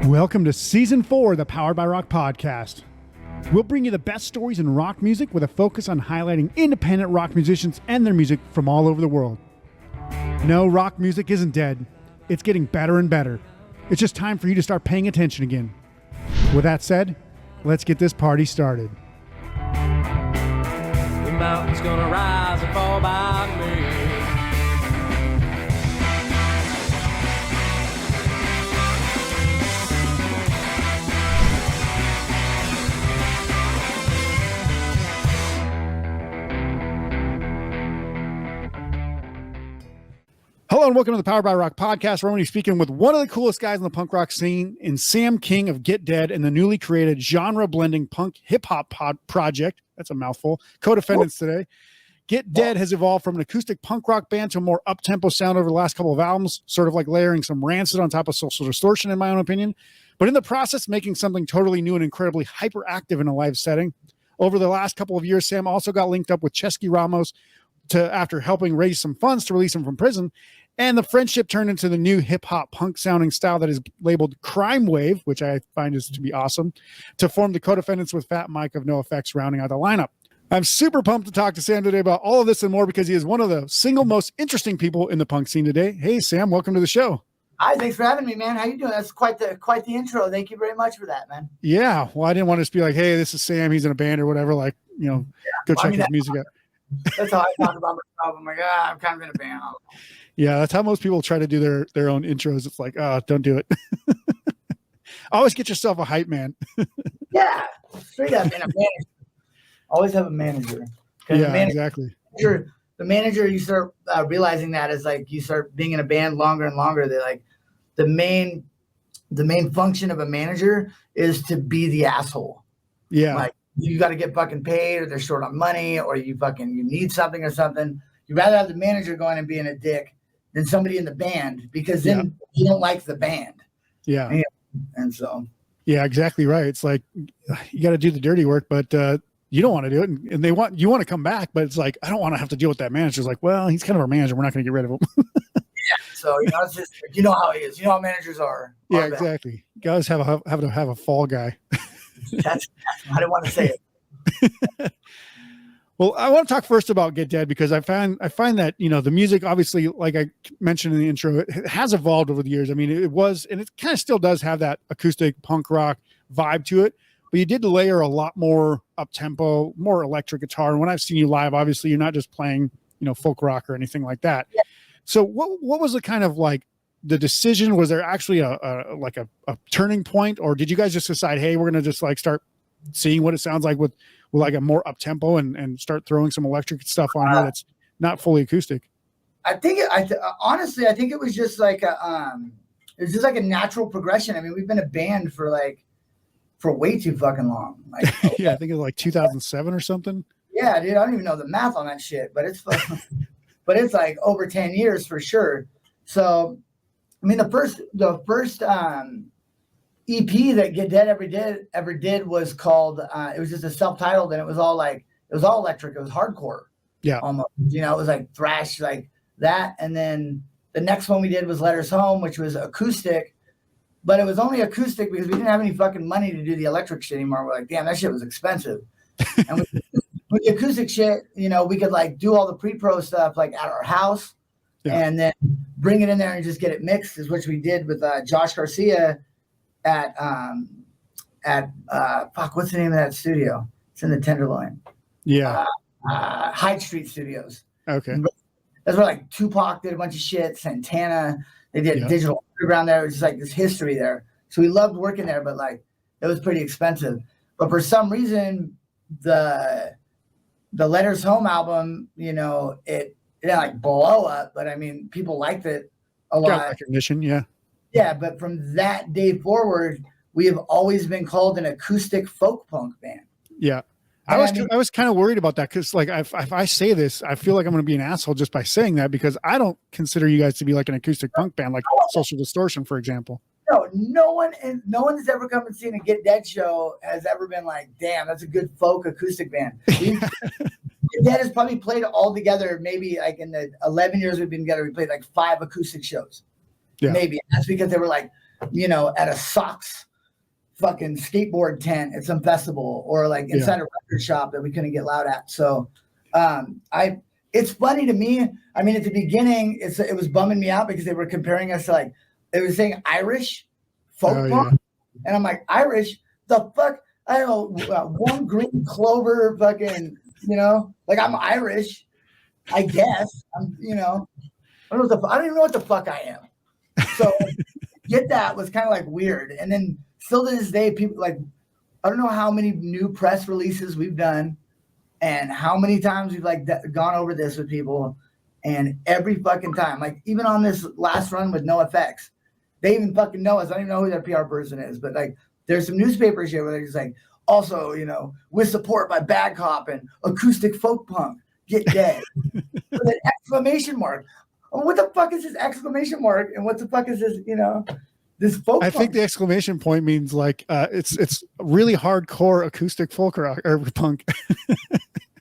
Welcome to Season 4 of the Powered by Rock podcast. We'll bring you the best stories in rock music with a focus on highlighting independent rock musicians and their music from all over the world. No, rock music isn't dead. It's getting better and better. It's just time for you to start paying attention again. With that said, let's get this party started. The mountain's gonna rise and fall by me. Hello and welcome to the Powered by Rock podcast. We're only speaking with one of the coolest guys in the punk rock scene in Sam King of Get Dead and the newly created genre-blending punk hip-hop project. That's a mouthful. Codefendants today. Get Dead has evolved from an acoustic punk rock band to a more up-tempo sound over the last couple of albums, sort of like layering some Rancid on top of Social Distortion, in my own opinion. But in the process, making something totally new and incredibly hyperactive in a live setting. Over the last couple of years, Sam also got linked up with Ceschi Ramos after helping raise some funds to release him from prison. And the friendship turned into the new hip-hop punk sounding style that is labeled Crime Wave, which I find is to be awesome, to form the Codefendants with Fat Mike of NOFX rounding out the lineup. I'm super pumped to talk to Sam today about all of this and more because he is one of the single most interesting people in the punk scene today. Hey, Sam, welcome to the show. Hi, thanks for having me, man. How you doing? That's quite the intro. Thank you very much for that, man. Yeah, well, I didn't want to just be like, hey, this is Sam. He's in a band or whatever. Like, you know, go check his music out. That's how I talk about myself. I'm like, I'm kind of in a band. Yeah, that's how most people try to do their own intros. It's like, don't do it. Always get yourself a hype man. Yeah, straight up. And a manager. Always have a manager. Yeah, exactly. The manager, you start realizing that as like you start being in a band longer and longer. They're like the main function of a manager is to be the asshole. Yeah, like you got to get fucking paid, or they're short on money, or you need something or something. You'd rather have the manager going and being a dick than somebody in the band, because then you don't like the band. Yeah. And so. Yeah, exactly right. It's like, you got to do the dirty work, but you don't want to do it. And you want to come back, but it's like, I don't want to have to deal with that manager. It's like, well, he's kind of our manager. We're not going to get rid of him. Yeah. So, it's just, you know how he is. You know how managers are. Yeah, exactly. Guys have to have a fall guy. I didn't want to say it. Well, I want to talk first about Get Dead because I find that, the music, obviously, like I mentioned in the intro, it has evolved over the years. I mean, it was, and it kind of still does have that acoustic punk rock vibe to it, but you did layer a lot more up-tempo, more electric guitar. And when I've seen you live, obviously you're not just playing, folk rock or anything like that. Yeah. So what was the kind of like the decision? Was there actually a turning point, or did you guys just decide, hey, we're going to just like start seeing what it sounds like with like a more up tempo and start throwing some electric stuff on here that's not fully acoustic? Honestly, I think it was just like a natural progression. I mean, we've been a band for way too fucking long. Like, yeah, I think it was like 2007 or something. Yeah, dude, I don't even know the math on that shit, but it's like over 10 years for sure. So, I mean, the first EP that Get Dead ever did was called it was just a self-titled, and it was all electric. It was hardcore. Yeah. Almost. It was like thrash like that. And then the next one we did was Letters Home, which was acoustic, but it was only acoustic because we didn't have any fucking money to do the electric shit anymore. We're like, damn, that shit was expensive. And with the acoustic shit, we could like do all the pre-pro stuff like at our house, and then bring it in there and just get it mixed, which we did with Josh Garcia at what's the name of that studio? It's in the Tenderloin. Yeah. Hyde Street Studios. Okay. That's where like Tupac did a bunch of shit. Santana, they did digital underground there. It was just like this history there. So we loved working there, but like it was pretty expensive. But for some reason, the Letters Home album, it didn't like blow up, but I mean, people liked it a lot. Got recognition, yeah. Yeah, but from that day forward, we have always been called an acoustic folk punk band. Yeah. I was kind of worried about that because, like, if I say this, I feel like I'm going to be an asshole just by saying that, because I don't consider you guys to be like an acoustic punk band, like Social Distortion, for example. No one that's ever come and seen a Get Dead show has ever been like, damn, that's a good folk acoustic band. Get Dead has probably played all together, maybe like in the 11 years we've been together, we played like 5 acoustic shows. Yeah. Maybe. And that's because they were like, you know, at a socks fucking skateboard tent at some festival, or like inside a record shop that we couldn't get loud at. So it's funny to me. I mean, at the beginning, it was bumming me out because they were comparing us to, like, they were saying Irish folk punk. And I'm like, Irish? The fuck? I don't know, one green clover fucking, you know, like, I'm Irish, I guess. I'm, you know, I don't even know what the fuck I am. So get that was kind of like weird. And then still to this day, people like, I don't know how many new press releases we've done and how many times we've like gone over this with people. And every fucking time, like even on this last run with NOFX, they even fucking know us. I don't even know who their PR person is, but like there's some newspapers here where they're just like, also, you know, with support by Bad Cop and acoustic folk punk, get dead. With an exclamation mark. What the fuck is this exclamation mark? And what the fuck is this, you know, this folk I punk? think the exclamation point means like it's really hardcore acoustic folk rock or punk.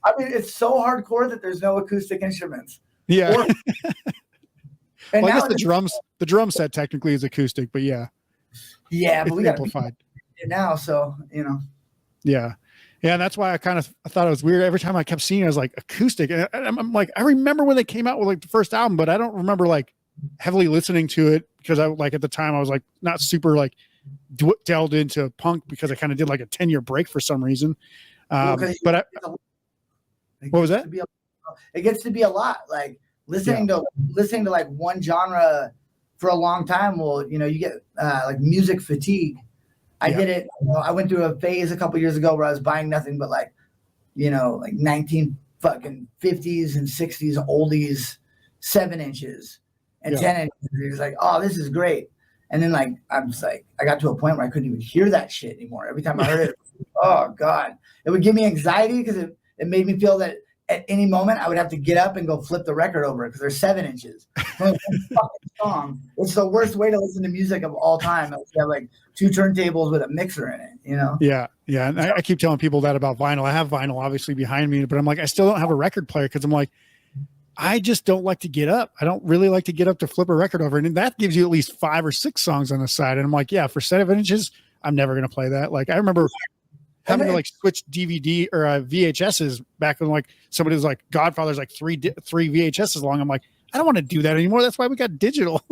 I mean, it's so hardcore that there's no acoustic instruments. Yeah. Well, I guess the drum set technically is acoustic, but yeah. Yeah, but it's we got amplified it now, so you know. Yeah. Yeah, and that's why I thought it was weird. Every time I kept seeing it, I was like, acoustic. And I'm like, I remember when they came out with like the first album, but I don't remember like heavily listening to it because I like at the time I was like not super like delved into punk because I kind of did like a 10-year break for some reason. What was that? It gets to be a lot. Like listening to like one genre for a long time. Well, you know, you get like music fatigue. I did it. You know, I went through a phase a couple years ago where I was buying nothing but like, you know, like 19 fucking 50s and 60s oldies, 7 inches and 10 inches. It was like, oh, this is great. And then like, I'm just like, I got to a point where I couldn't even hear that shit anymore. Every time I heard it, oh God, it would give me anxiety because it made me feel that at any moment I would have to get up and go flip the record over because they're 7 inches. Fucking song. It's the worst way to listen to music of all time. You have like 2 turntables with a mixer in it, you know? Yeah. Yeah. And I keep telling people that about vinyl. I have vinyl obviously behind me, but I'm like, I still don't have a record player because I'm like, I just don't like to get up. I don't really like to get up to flip a record over. And that gives you at least 5 or 6 songs on the side. And I'm like, yeah, for 7 inches, I'm never going to play that. Like I remember having to like switch DVD or VHSs back when like somebody was like Godfather's like three VHSs long. I'm like, I don't want to do that anymore. That's why we got digital.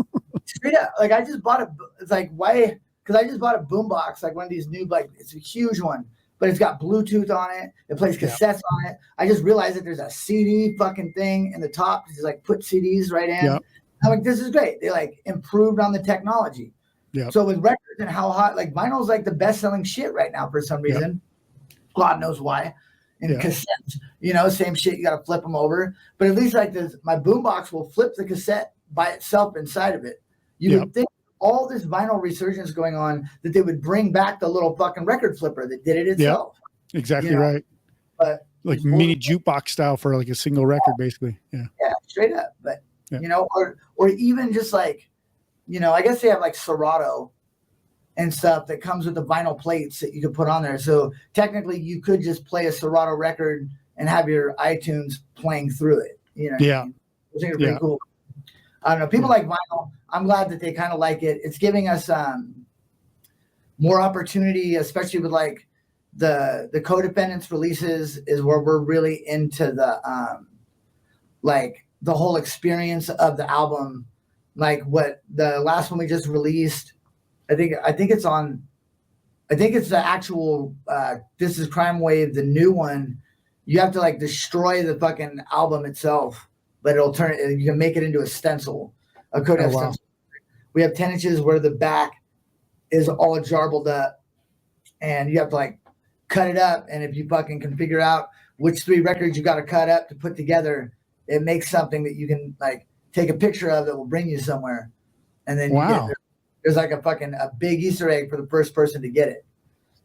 Straight up. Like I just bought it's like, why? Because I just bought a boombox, like one of these new, like it's a huge one, but it's got Bluetooth on it. It plays cassettes on it. I just realized that there's a CD fucking thing in the top. It's like put CDs right in. Yep. I'm like, this is great. They like improved on the technology. Yeah. So with records and how hot, like vinyl's like the best selling shit right now for some reason. God knows why. And cassettes, you know, same shit. You got to flip them over. But at least like this, my boombox will flip the cassette by itself inside of it. You would think all this vinyl resurgence going on that they would bring back the little fucking record flipper that did it itself. Yep. Exactly, you know? Right. But like mini jukebox style for like a single record, basically. Yeah. Yeah, straight up. But you know, or even just like, you know, I guess they have like Serato and stuff that comes with the vinyl plates that you could put on there. So technically you could just play a Serato record and have your iTunes playing through it. You know, I think it's pretty cool. I don't know. People like vinyl. I'm glad that they kind of like it. It's giving us more opportunity, especially with like the Codefendants releases is where we're really into the like the whole experience of the album. Like what the last one we just released, I think it's the actual This Is Crime Wave, the new one. You have to like destroy the fucking album itself, but it'll turn it, you can make it into a stencil, a Kodak stencil. We have 10 inches where the back is all jarbled up and you have to like cut it up. And if you fucking can figure out which 3 records you got to cut up to put together, it makes something that you can like take a picture of that will bring you somewhere. And then you get there's like a big Easter egg for the first person to get it.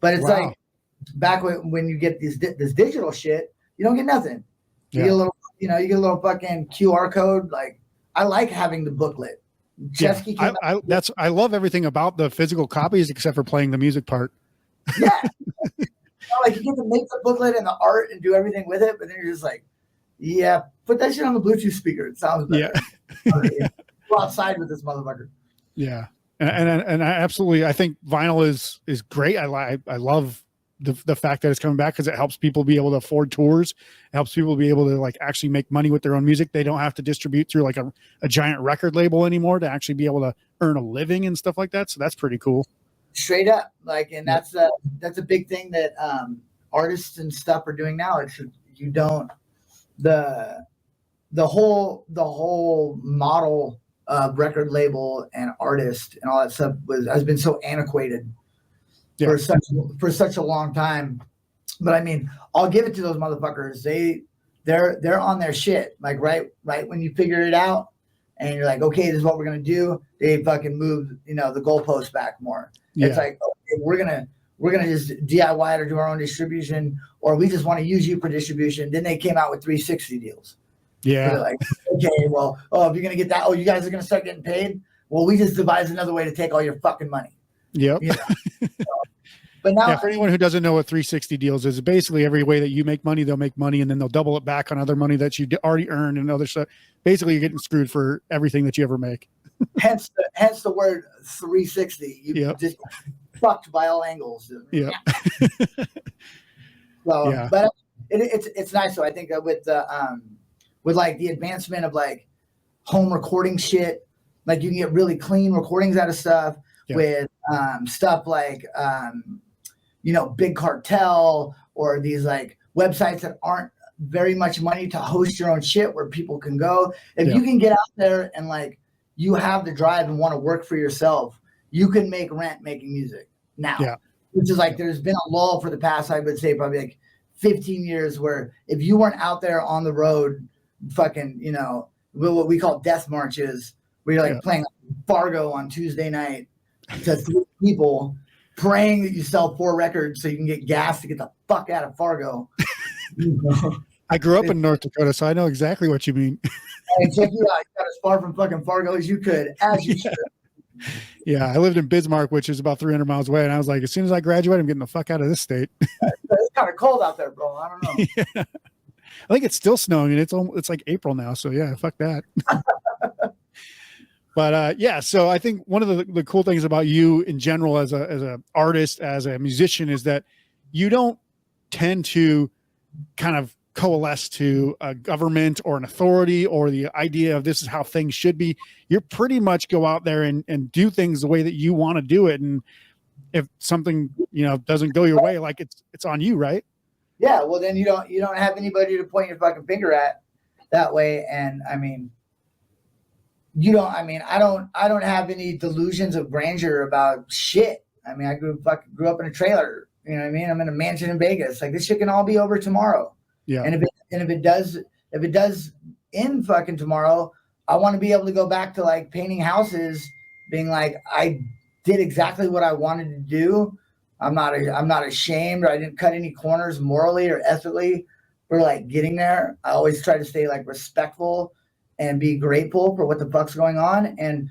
But it's like back when you get this digital shit, you don't get nothing. You get a little, you know, you get a little fucking QR code. Like I like having the booklet. Ceschi I love everything about the physical copies except for playing the music part. Yeah. You know, like you get to make the booklet and the art and do everything with it, but then you're just like, yeah, put that shit on the Bluetooth speaker. It sounds better. Yeah. Go outside with this motherfucker. Yeah. And I absolutely, I think vinyl is great. I love the fact that it's coming back because it helps people be able to afford tours. It helps people be able to like actually make money with their own music. They don't have to distribute through like a giant record label anymore to actually be able to earn a living and stuff like that. So that's pretty cool. Straight up, like, and that's a big thing that artists and stuff are doing now. It's you don't the whole model of record label and artist and all that stuff has been so antiquated for such a long time. But I mean, I'll give it to those motherfuckers. They're on their shit. Like right when you figure it out and you're like, okay, this is what we're gonna do. They fucking move, the goalpost back more. Yeah. It's like, okay, we're gonna just DIY it or do our own distribution, or we just want to use you for distribution. Then they came out with 360 deals. Yeah. So like, okay, well, if you're gonna get that, you guys are gonna start getting paid. Well, we just devised another way to take all your fucking money. Yep. But now, for anyone who doesn't know what 360 deals is, basically every way that you make money, they'll make money, and then they'll double it back on other money that you already earned and other stuff. Basically, you're getting screwed for everything that you ever make. hence the word 360. You just fucked by all angles. Yeah. So, yeah. But it's nice. So I think with like the advancement of like home recording shit, like you can get really clean recordings out of stuff with stuff like Big Cartel or these like websites that aren't very much money to host your own shit where people can go. If you can get out there and like you have the drive and want to work for yourself, you can make rent making music now. Yeah. Which is like there's been a lull for the past, I would say, probably like 15 years where if you weren't out there on the road fucking, what we call death marches, where you're like playing Fargo on Tuesday night to 3 people, praying that you sell 4 records so you can get gas to get the fuck out of Fargo. I grew up in North Dakota, so I know exactly what you mean. And check you out. You got as far from fucking Fargo as you could, as you should. Yeah, I lived in Bismarck, which is about 300 miles away, and I was like, as soon as I graduate, I'm getting the fuck out of this state. It's kind of cold out there, bro. I don't know. Yeah. I think it's still snowing, and it's like April now, so yeah, fuck that. But so I think one of the cool things about you in general as a artist, as a musician, is that you don't tend to kind of coalesce to a government or an authority or the idea of this is how things should be. You pretty much go out there and do things the way that you want to do it. And if something, doesn't go your way, like it's on you, right? Yeah. Well, then you don't have anybody to point your fucking finger at that way. And I mean, I don't have any delusions of grandeur about shit. I mean, I grew up in a trailer, you know what I mean? I'm in a mansion in Vegas. Like this shit can all be over tomorrow. Yeah. And if it does end fucking tomorrow, I want to be able to go back to like painting houses, being like, I did exactly what I wanted to do. I'm not ashamed, or I didn't cut any corners morally or ethically for like getting there. I always try to stay like respectful and be grateful for what the fuck's going on. And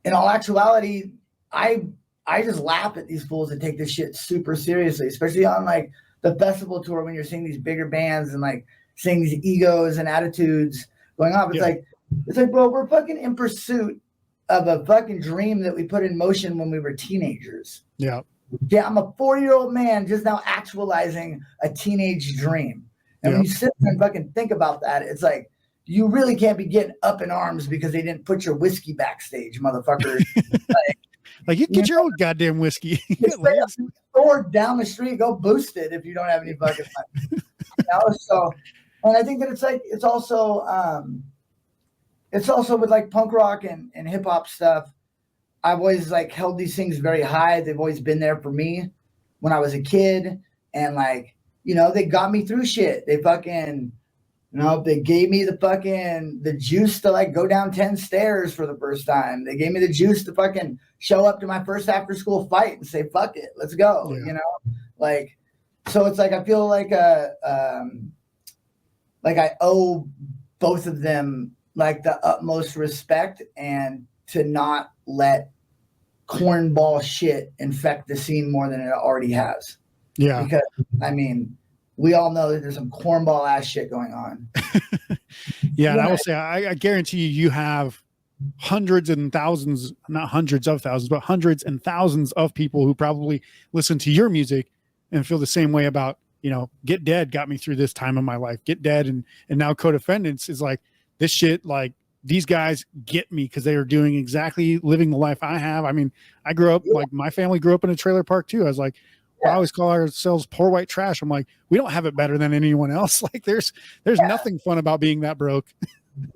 in all actuality, I just laugh at these fools that take this shit super seriously, especially on like the festival tour when you're seeing these bigger bands and like seeing these egos and attitudes going off. It's like, bro, we're fucking in pursuit of a fucking dream that we put in motion when we were teenagers. Yeah. Yeah, I'm a 40-year-old man just now actualizing a teenage dream. And when you sit there and fucking think about that, it's like, you really can't be getting up in arms because they didn't put your whiskey backstage, motherfucker. Like you get your own goddamn whiskey. Or down the street, go boost it if you don't have any fucking money. So, and I think that it's also with like punk rock and hip hop stuff. I've always like held these things very high. They've always been there for me when I was a kid, and like they got me through shit. They fucking. They gave me the juice to like go down 10 stairs for the first time. They gave me the juice to fucking show up to my first after school fight and say, fuck it, let's go. Like, so it's like, I feel like I owe both of them like the utmost respect, and to not let cornball shit infect the scene more than it already has. Yeah. Because I mean, we all know that there's some cornball ass shit going on. Yeah. And I will say, I guarantee you have hundreds and thousands, not hundreds of thousands, but hundreds and thousands of people who probably listen to your music and feel the same way about, you know, Get Dead got me through this time of my life. Get Dead and now Codefendants is like, this shit, like, these guys get me because they are doing exactly living the life I have. I mean, I grew up, like, my family grew up in a trailer park too. I was like, I always call ourselves poor white trash. I'm like, we don't have it better than anyone else. Like, there's nothing fun about being that broke.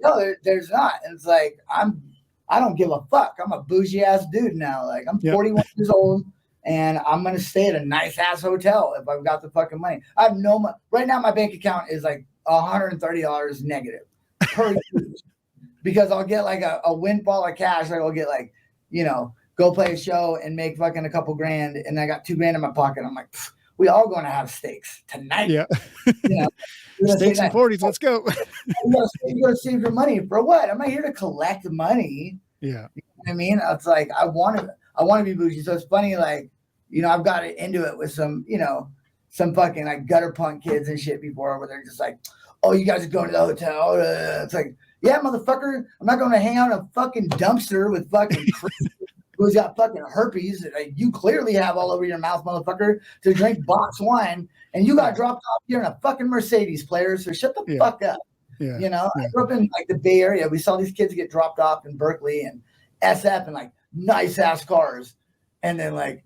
No, there's not. And it's like, I don't give a fuck. I'm a bougie ass dude now. Like, I'm 41 years old and I'm going to stay at a nice ass hotel if I've got the fucking money. I have no money. Right now, my bank account is like $130 negative per year because I'll get like a windfall of cash. Like, I'll get like, you know, go play a show and make fucking a couple grand. And I got $2,000 in my pocket. I'm like, we all going to have steaks tonight. Yeah. You know, steaks and 40s. Let's go. You gotta save your money for what? I'm not here to collect money. Yeah. You know what I mean? It's like, I want to be bougie. So it's funny. Like, you know, I've got into it with some, you know, some fucking like gutter punk kids and shit before where they're just like, oh, you guys are going to the hotel. It's like, yeah, motherfucker. I'm not going to hang out in a fucking dumpster with fucking who's got fucking herpes that you clearly have all over your mouth, motherfucker, to drink box wine, and you got dropped off here in a fucking Mercedes, player. So shut the fuck up. Yeah. You know, I grew up in like the Bay Area. We saw these kids get dropped off in Berkeley and SF and like nice ass cars, and then like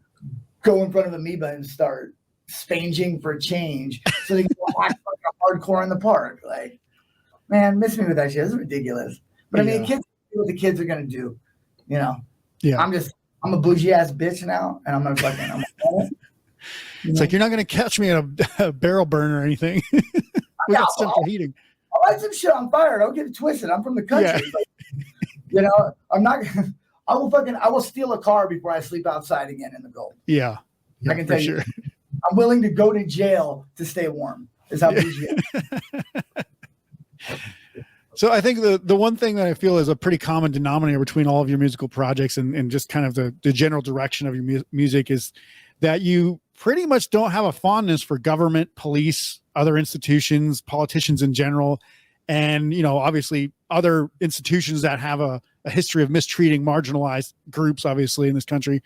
go in front of Amoeba and start spanging for change so they can go act like hardcore in the park. Like, man, miss me with that shit. It's ridiculous. But I mean, kids do what the kids are gonna do. You know. Yeah, I'm a bougie ass bitch now, and I'm gonna fucking. It's like, you're not gonna catch me at a barrel burn or anything. Without central heating. I'll light some shit on fire. Don't get it twisted. I'm from the country. Yeah. Like, you know, I'm not. I will steal a car before I sleep outside again in the Gulf. Yeah, I can tell you. Sure. I'm willing to go to jail to stay warm. Is how bougie I am. So I think the one thing that I feel is a pretty common denominator between all of your musical projects and just kind of the general direction of your music is that you pretty much don't have a fondness for government, police, other institutions, politicians in general, and, you know, obviously other institutions that have a history of mistreating marginalized groups, obviously, in this country.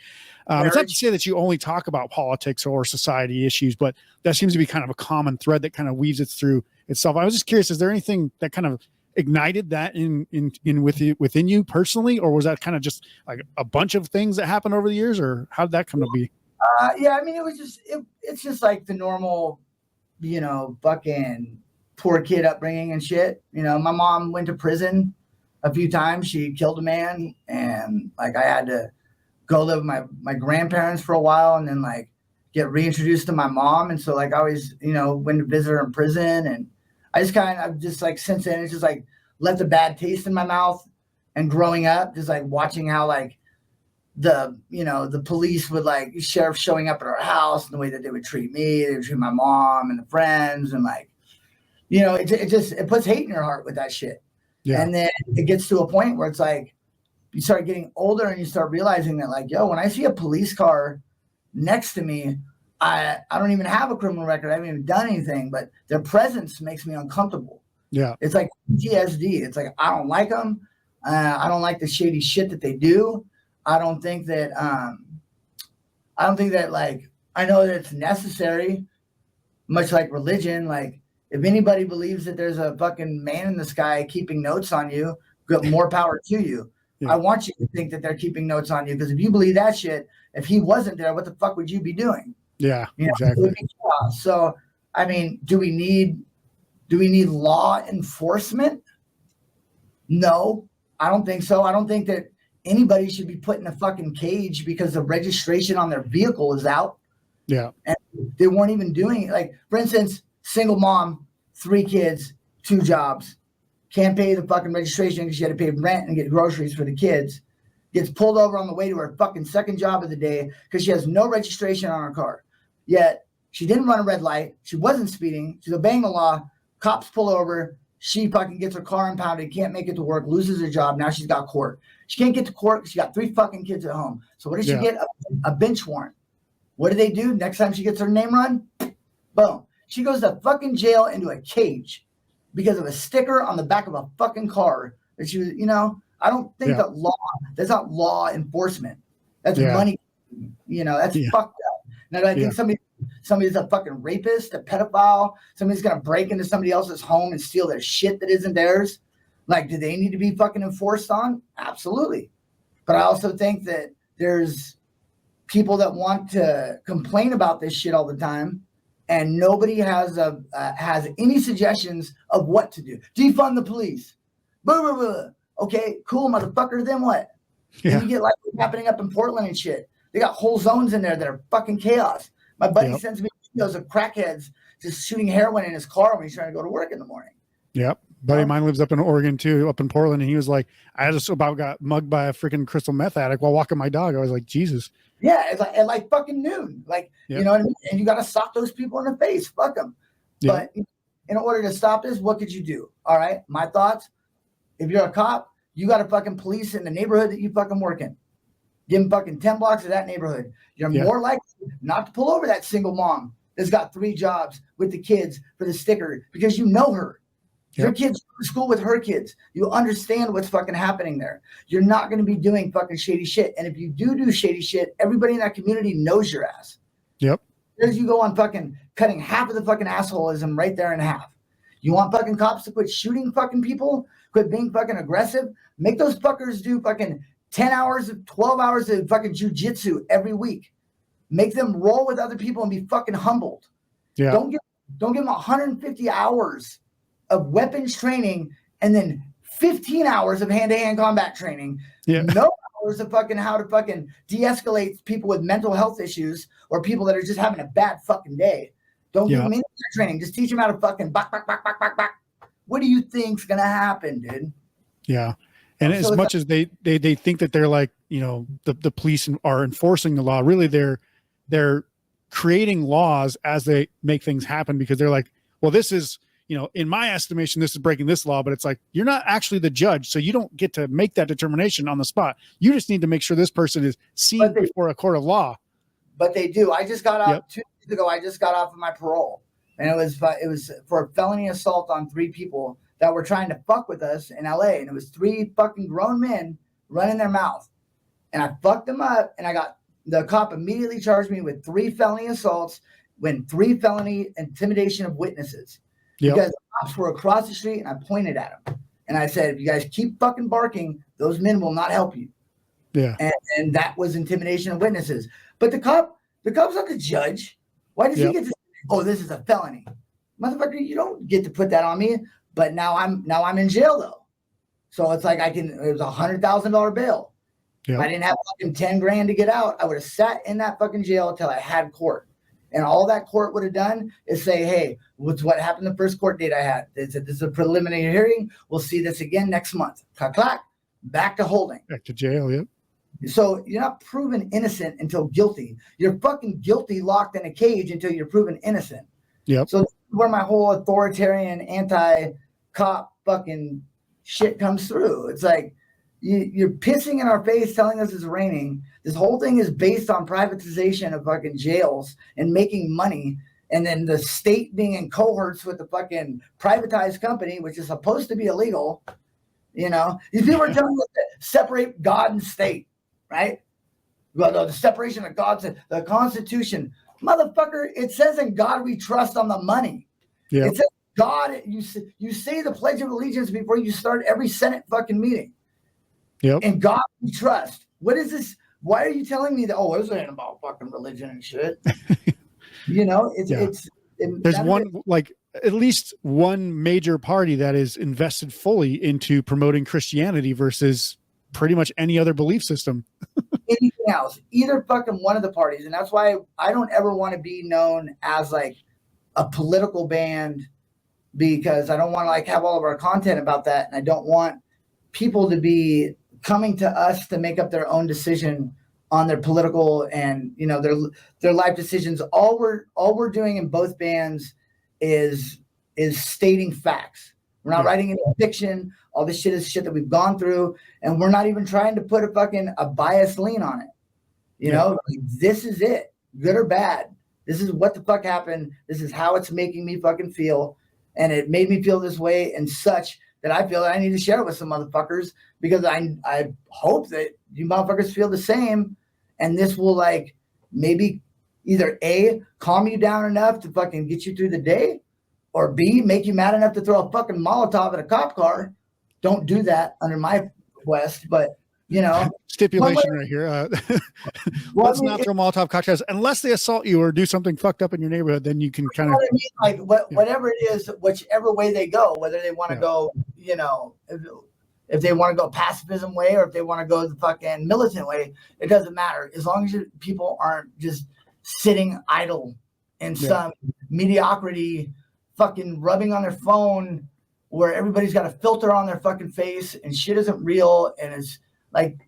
It's not to say that you only talk about politics or society issues, but that seems to be kind of a common thread that kind of weaves it through itself. I was just curious, is there anything that kind of ignited that within you personally, or was that kind of just like a bunch of things that happened over the years, or how did that come to be? Yeah, I mean, it's just like the normal, you know, fucking poor kid upbringing and shit. You know, my mom went to prison a few times. She killed a man, and like I had to go live with my grandparents for a while, and then like get reintroduced to my mom. And so like I always, you know, went to visit her in prison, and I've just like since then it's just like left a bad taste in my mouth. And growing up, just like watching how like the police would like sheriff showing up at our house and the way that they would treat me, they would treat my mom and the friends, and like, you know, it puts hate in your heart with that shit. Yeah. And then it gets to a point where it's like you start getting older and you start realizing that like, yo, when I see a police car next to me, I don't even have a criminal record. I haven't even done anything, but their presence makes me uncomfortable. Yeah. It's like PTSD. It's like, I don't like them. I don't like the shady shit that they do. I don't think that like, I know that it's necessary, much like religion. Like, if anybody believes that there's a fucking man in the sky keeping notes on you, more power to you. Yeah. I want you to think that they're keeping notes on you, because if you believe that shit, if he wasn't there, what the fuck would you be doing? Yeah, you know, exactly. So, I mean, do we need law enforcement? No, I don't think so. I don't think that anybody should be put in a fucking cage because the registration on their vehicle is out. Yeah. And they weren't even doing it. Like, for instance, single mom, 3 kids, 2 jobs, can't pay the fucking registration because she had to pay rent and get groceries for the kids. Gets pulled over on the way to her fucking second job of the day because she has no registration on her car. Yet she didn't run a red light. She wasn't speeding. She's obeying the law. Cops pull over. She fucking gets her car impounded, can't make it to work, loses her job. Now she's got court. She can't get to court because she got 3 fucking kids at home. So what does she get? A bench warrant. What do they do? Next time she gets her name run, boom. She goes to fucking jail into a cage because of a sticker on the back of a fucking car that she was, you know. I don't think that that's not law enforcement. That's money. That's fucked up. Now, do I think somebody's a fucking rapist, a pedophile, somebody's going to break into somebody else's home and steal their shit that isn't theirs? Like, do they need to be fucking enforced on? Absolutely. But I also think that there's people that want to complain about this shit all the time, and nobody has any suggestions of what to do. Defund the police. Blah, blah, blah. Okay, cool, motherfucker. Then what? Then you get like what's happening up in Portland and shit. They got whole zones in there that are fucking chaos. My buddy sends me videos of crackheads just shooting heroin in his car when he's trying to go to work in the morning. Yep. Buddy of mine lives up in Oregon too, up in Portland, and he was like, I just about got mugged by a freaking crystal meth addict while walking my dog. I was like, Jesus. Yeah, it's like at like fucking noon. Like, you know what I mean? And you got to sock those people in the face. Fuck them. But in order to stop this, what could you do? All right, my thoughts. If you're a cop, you got to fucking police in the neighborhood that you fucking work in. Give them fucking 10 blocks of that neighborhood. You're more likely not to pull over that single mom that's got 3 jobs with the kids for the sticker because you know her. Your kids go to school with her kids. You understand what's fucking happening there. You're not going to be doing fucking shady shit. And if you do shady shit, everybody in that community knows your ass. Yep. There's you go on fucking cutting half of the fucking assholism right there in half. You want fucking cops to quit shooting fucking people, quit being fucking aggressive, make those fuckers do fucking 10 hours, 12 hours of fucking jujitsu every week. Make them roll with other people and be fucking humbled. Yeah. Don't give them 150 hours of weapons training and then 15 hours of hand-to-hand combat training. Yeah. No hours of fucking how to fucking de-escalate people with mental health issues or people that are just having a bad fucking day. Don't give them any training. Just teach them how to fucking back. What do you think's gonna happen, dude? Yeah. And so as much as they think that they're like, the police are enforcing the law, really they're creating laws as they make things happen because they're like, well, this is, in my estimation, this is breaking this law, but it's like, you're not actually the judge. So you don't get to make that determination on the spot. You just need to make sure this person is seen before a court of law. But they do. I just got out 2 days ago. I just got off of my parole, and it was for felony assault on 3 people that were trying to fuck with us in LA. And it was 3 fucking grown men running their mouth. And I fucked them up, and the cop immediately charged me with 3 felony assaults, with 3 felony intimidation of witnesses. Because the cops were across the street, and I pointed at them. And I said, if you guys keep fucking barking, those men will not help you. Yeah. And that was intimidation of witnesses. But the cop's not the judge. Why does he get to say, oh, this is a felony? Motherfucker, you don't get to put that on me. But now I'm in jail though. So it's like it was $100,000 bail. Yep. If I didn't have fucking 10 grand to get out, I would have sat in that fucking jail until I had court. And all that court would have done is say, hey, what's what happened the first court date I had? They said, this is a preliminary hearing. We'll see this again next month. Clack, clack, back to holding. Back to jail, yep. So you're not proven innocent until guilty. You're fucking guilty locked in a cage until you're proven innocent. Yep. So this is where my whole authoritarian anti-cop fucking shit comes through. It's like you're pissing in our face telling us it's raining. This whole thing is based on privatization of fucking jails and making money. And then the state being in cohorts with the fucking privatized company, which is supposed to be illegal. These people are telling us to separate God and state, right? Well, the separation of God, the Constitution. Motherfucker, it says in God we trust on the money. Yeah. It says God, you say the Pledge of Allegiance before you start every Senate fucking meeting. Yep. And God we trust. What is this? Why are you telling me that? Oh, this ain't about fucking religion and shit. There's at least one major party that is invested fully into promoting Christianity versus pretty much any other belief system. Anything else, either fucking one of the parties. And that's why I don't ever want to be known as like a political band, because I don't want to like have all of our content about that. And I don't want people to be coming to us to make up their own decision on their political and their life decisions. All we're doing in both bands is stating facts. We're not writing any fiction. All this shit is shit that we've gone through, and we're not even trying to put a biased lean on it. Like, this is it, good or bad. This is what the fuck happened. This is how it's making me fucking feel, and it made me feel this way and such that I feel that I need to share with some motherfuckers, because I hope that you motherfuckers feel the same. And this will like maybe either A, calm you down enough to fucking get you through the day, or B, make you mad enough to throw a fucking Molotov at a cop car. Don't do that under my request, but you know, stipulation right here. Let's not throw Molotov cocktails unless they assault you or do something fucked up in your neighborhood. Then you can kind of, like whatever it is, whichever way they go, whether they want to go, you know, if they want to go pacifism way or if they want to go the fucking militant way, it doesn't matter as long as people aren't just sitting idle in some mediocrity, fucking rubbing on their phone where everybody's got a filter on their fucking face and shit isn't real. And it's like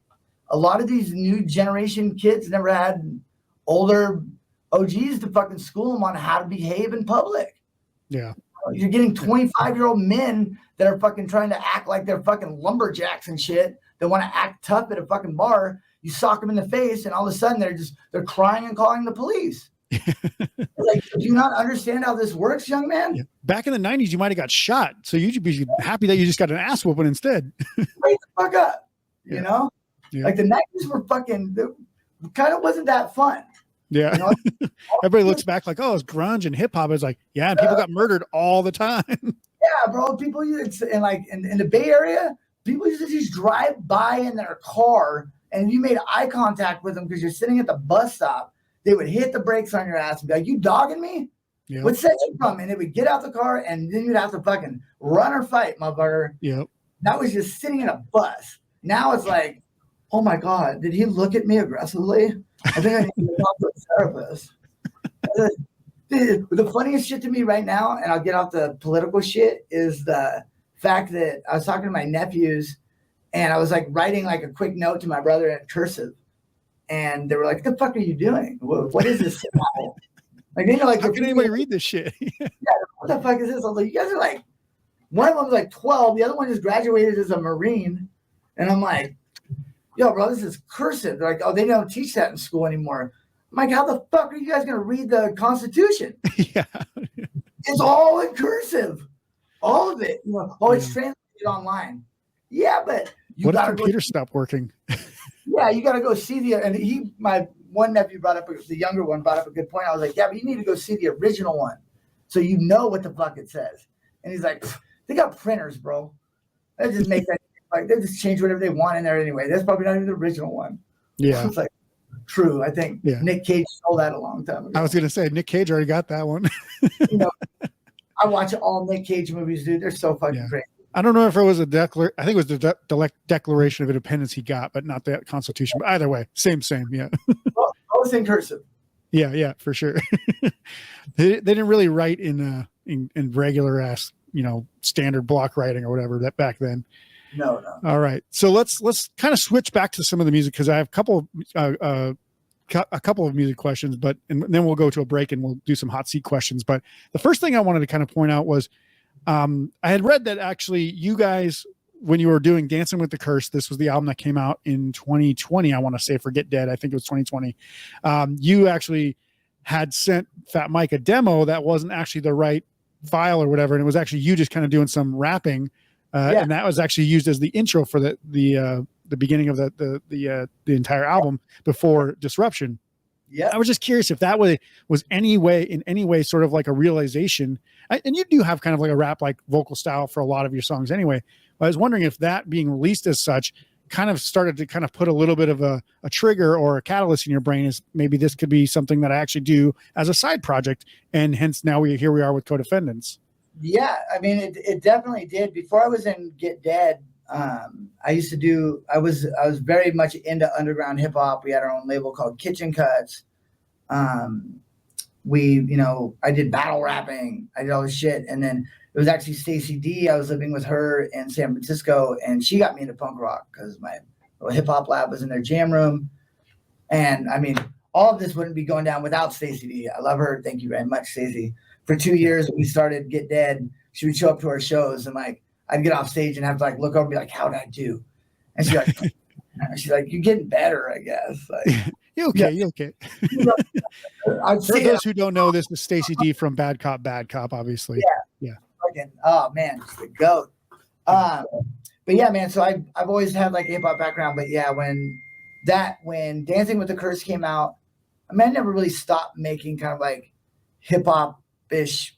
a lot of these new generation kids never had older OGs to fucking school them on how to behave in public. Yeah. You're getting 25-year-old men that are fucking trying to act like they're fucking lumberjacks and shit. They want to act tough at a fucking bar. You sock them in the face and all of a sudden they're crying and calling the police. Like, do you not understand how this works, young man? Yeah. Back in the 90s, you might have got shot. So you should be happy that you just got an ass whooping instead. Wake the fuck up. You know? Yeah. Like the 90s were fucking, kind of wasn't that fun. Yeah. You know? Everybody looks back like, oh, it's grunge and hip hop. It's like, yeah, and people got murdered all the time. Yeah, bro. People, and like in the Bay Area, people used to just drive by in their car and you made eye contact with them because you're sitting at the bus stop. They would hit the brakes on your ass and be like, you dogging me? Yep. What's that you from? And they would get out the car and then you'd have to fucking run or fight, motherfucker. Yep. That was just sitting in a bus. Now it's like, oh my God, did he look at me aggressively? I think I need to talk to a therapist. The funniest shit to me right now, and I'll get off the political shit, is the fact that I was talking to my nephews and I was like writing like a quick note to my brother in cursive. And they were like, what the fuck are you doing? What is this? Like, they know, like, how can anybody read this shit? Yeah, what the fuck is this? I was like, you guys are like, one of them was like 12. The other one just graduated as a Marine. And I'm like, yo, bro, this is cursive. They're like, oh, they don't teach that in school anymore. I'm like, how the fuck are you guys going to read the Constitution? Yeah. It's all in cursive. All of it. You know, oh, it's translated online. Yeah, but what if computer stopped working? Yeah, you got to go see and my one nephew the younger one brought up a good point. I was like, yeah, but you need to go see the original one so you know what the fuck it says. And he's like, they got printers, bro. They just make that, like, they just change whatever they want in there anyway. That's probably not even the original one. Yeah. It's like, true. I think Nick Cage stole that a long time ago. I was going to say, Nick Cage already got that one. You know, I watch all Nick Cage movies, dude. They're so fucking crazy. I don't know if it was I think it was the Declaration of Independence he got, but not the Constitution. But either way, same. Yeah. Both in cursive. Yeah, for sure. they didn't really write in regular ass, you know, standard block writing or whatever that back then. No. All right, so let's kind of switch back to some of the music because I have a couple of music questions, and then we'll go to a break and we'll do some hot seat questions. But the first thing I wanted to kind of point out was, I had read that actually you guys, when you were doing Dancing with the Curse, this was the album that came out in 2020. I want to say for Get Dead. I think it was 2020. You actually had sent Fat Mike a demo that wasn't actually the right file or whatever. And it was actually you just kind of doing some rapping. And that was actually used as the intro for the beginning of the entire album before Disruption. Yeah, I was just curious if that was in any way sort of like a realization. And you do have kind of like a rap like vocal style for a lot of your songs anyway. But I was wondering if that being released as such kind of started to kind of put a little bit of a trigger or a catalyst in your brain, is maybe this could be something that I actually do as a side project, and hence now here we are with Codefendants. Yeah, I mean it definitely did. Before I was in Get Dead, I was very much into underground hip hop. We had our own label called Kitchen Cuts. I did battle rapping. I did all this shit. And then it was actually Stacey D. I was living with her in San Francisco, and she got me into punk rock because my little hip hop lab was in their jam room. And I mean, all of this wouldn't be going down without Stacey D. I love her. Thank you very much, Stacey. For 2 years, we started Get Dead. She would show up to our shows, and like, I'd get off stage and have to like look over and be like, "How'd I do?" And she's like, "You're getting better, I guess." Like, you okay? You okay? For those who don't know, this is Stacey D from Bad Cop, Bad Cop, obviously. Yeah. Fucking, oh man, she's the goat. But yeah, man. So I've always had like a hip hop background. But yeah, when Dancing with the Curse came out, I mean, I never really stopped making kind of like hip hop ish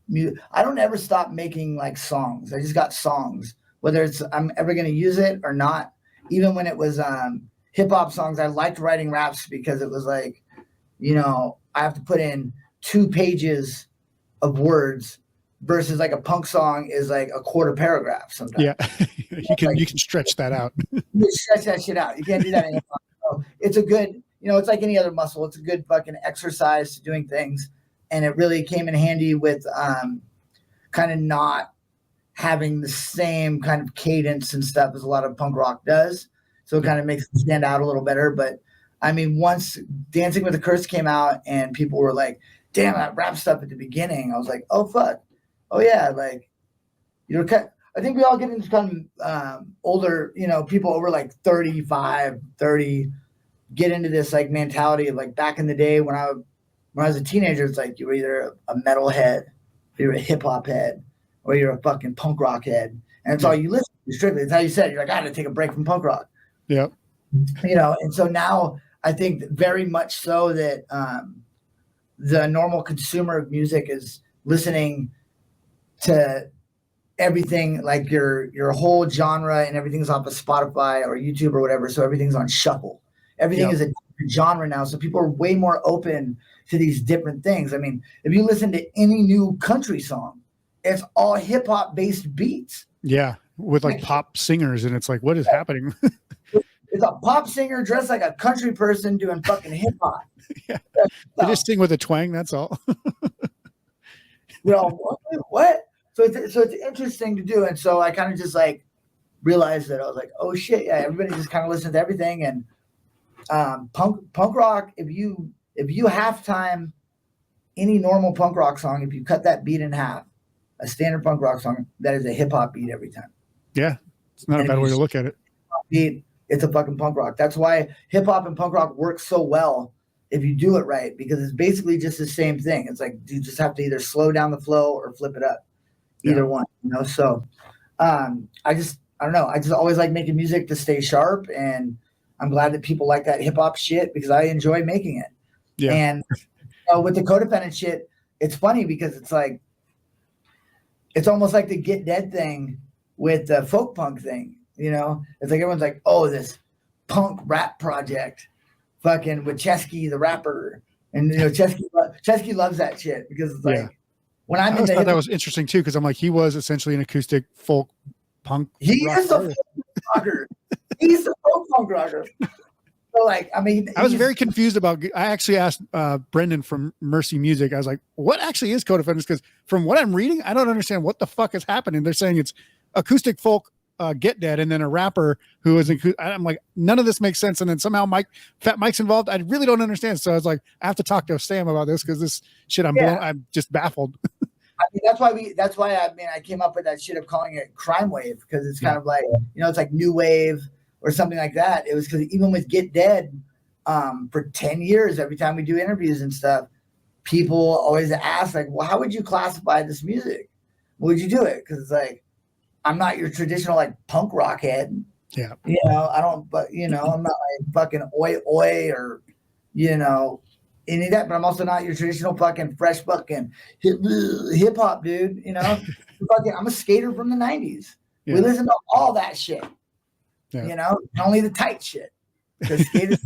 music. I don't ever stop making like songs. I just got songs, whether it's I'm ever gonna use it or not. Even when it was hip hop songs, I liked writing raps because it was like, you know, I have to put in 2 pages of words versus like a punk song is like a quarter paragraph sometimes. Yeah, you can stretch that out. You stretch that shit out. You can't do that in hip hop. So it's a good, you know, it's like any other muscle. It's a good fucking exercise to doing things. And it really came in handy with kind of not having the same kind of cadence and stuff as a lot of punk rock does. So it kind of makes it stand out a little better. But I mean, once Dancing with the Curse came out and people were like, damn, that rap stuff at the beginning, I was like, oh, fuck. Oh, yeah. Like, you know, I think we all get into kind of older, you know, people over like 35, 30, get into this like mentality of like back in the day when I was a teenager, it's like you were either a metal head, or you're a hip hop head, or you're a fucking punk rock head. And it's all you listen to strictly. It's how you said, you're like, I got to take a break from punk rock. Yeah. You know, and so now I think very much so that the normal consumer of music is listening to everything, like your whole genre and everything's off of Spotify or YouTube or whatever. So everything's on shuffle. Everything is a different genre now. So people are way more open to these different things. I mean, if you listen to any new country song, it's all hip hop based beats. Yeah. With like pop singers. And it's like, what is happening? It's a pop singer dressed like a country person doing fucking hip hop. Yeah. They just sing with a twang. That's all. You know, what? So it's interesting to do. And so I kind of just like realized that I was like, oh shit. Yeah. Everybody just kind of listens to everything. And punk rock, if you halftime any normal punk rock song, if you cut that beat in half, a standard punk rock song, that is a hip hop beat every time. Yeah. It's not a bad way to look at it. Beat, it's a fucking punk rock. That's why hip hop and punk rock work so well if you do it right, because it's basically just the same thing. It's like you just have to either slow down the flow or flip it up. Either one, you know? So I don't know. I just always like making music to stay sharp, and I'm glad that people like that hip hop shit because I enjoy making it. Yeah. And with the Codefendant shit, it's funny because it's like, it's almost like the Get Dead thing with the folk punk thing, you know? It's like everyone's like, oh, this punk rap project fucking with Ceschi the rapper. And, you know, Ceschi loves that shit because it's like, when I'm in thought that was interesting too, because I'm like, he was essentially an acoustic folk punk. He is a folk rocker. He's a folk punk rocker. So like, I mean, I was very confused about. I actually asked Brendan from Mercy Music. I was like, "What actually is Codefendants?" Because from what I'm reading, I don't understand what the fuck is happening. They're saying it's acoustic folk, Get Dead, and then a rapper who is. I'm like, none of this makes sense. And then somehow Fat Mike's involved. I really don't understand. So I was like, I have to talk to Sam about this because this shit, I'm just baffled. I mean, that's why I came up with that shit of calling it crime wave, because it's kind of like, you know, it's like new wave or something like that. It was because even with Get Dead, for 10 years, every time we do interviews and stuff, people always ask like, well, how would you classify this music? Would you do it? Because it's like, I'm not your traditional like punk rock head. Yeah. You know, I'm not like fucking oi oi or, you know, any of that, but I'm also not your traditional fucking fresh fucking hip hop dude, you know? I'm a skater from the 90s. Yeah. We listen to all that shit. Yeah. You know, only the tight shit. Because skaters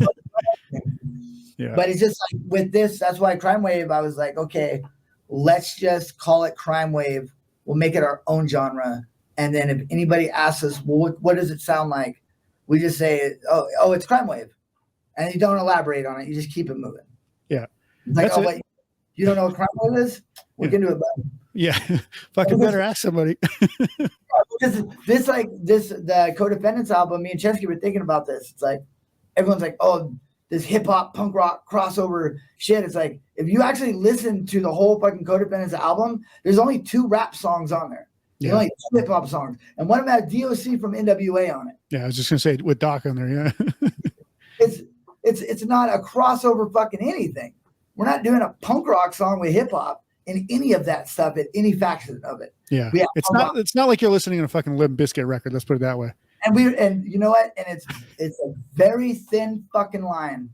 yeah. But it's just like with this, that's why Crime Wave, I was like, okay, let's just call it Crime Wave. We'll make it our own genre. And then if anybody asks us, well, what does it sound like? We just say, oh, it's Crime Wave. And you don't elaborate on it. You just keep it moving. Yeah. It's like, you don't know what Crime Wave is? We can do it better. Yeah. Fucking better ask somebody. The Codefendants album, me and Ceschi were thinking about this. It's like, everyone's like, oh, this hip hop punk rock crossover shit. It's like, if you actually listen to the whole fucking Codefendants album, there's only 2 rap songs on there. There's only 2 hip hop songs. And one of them had DOC from NWA on it. Yeah, I was just going to say with Doc on there. Yeah. It's not a crossover fucking anything. We're not doing a punk rock song with hip hop in any of that stuff at any faction of it. Yeah. We have It's not like you're listening to a fucking Limp Bizkit record. Let's put it that way. And you know what? And it's a very thin fucking line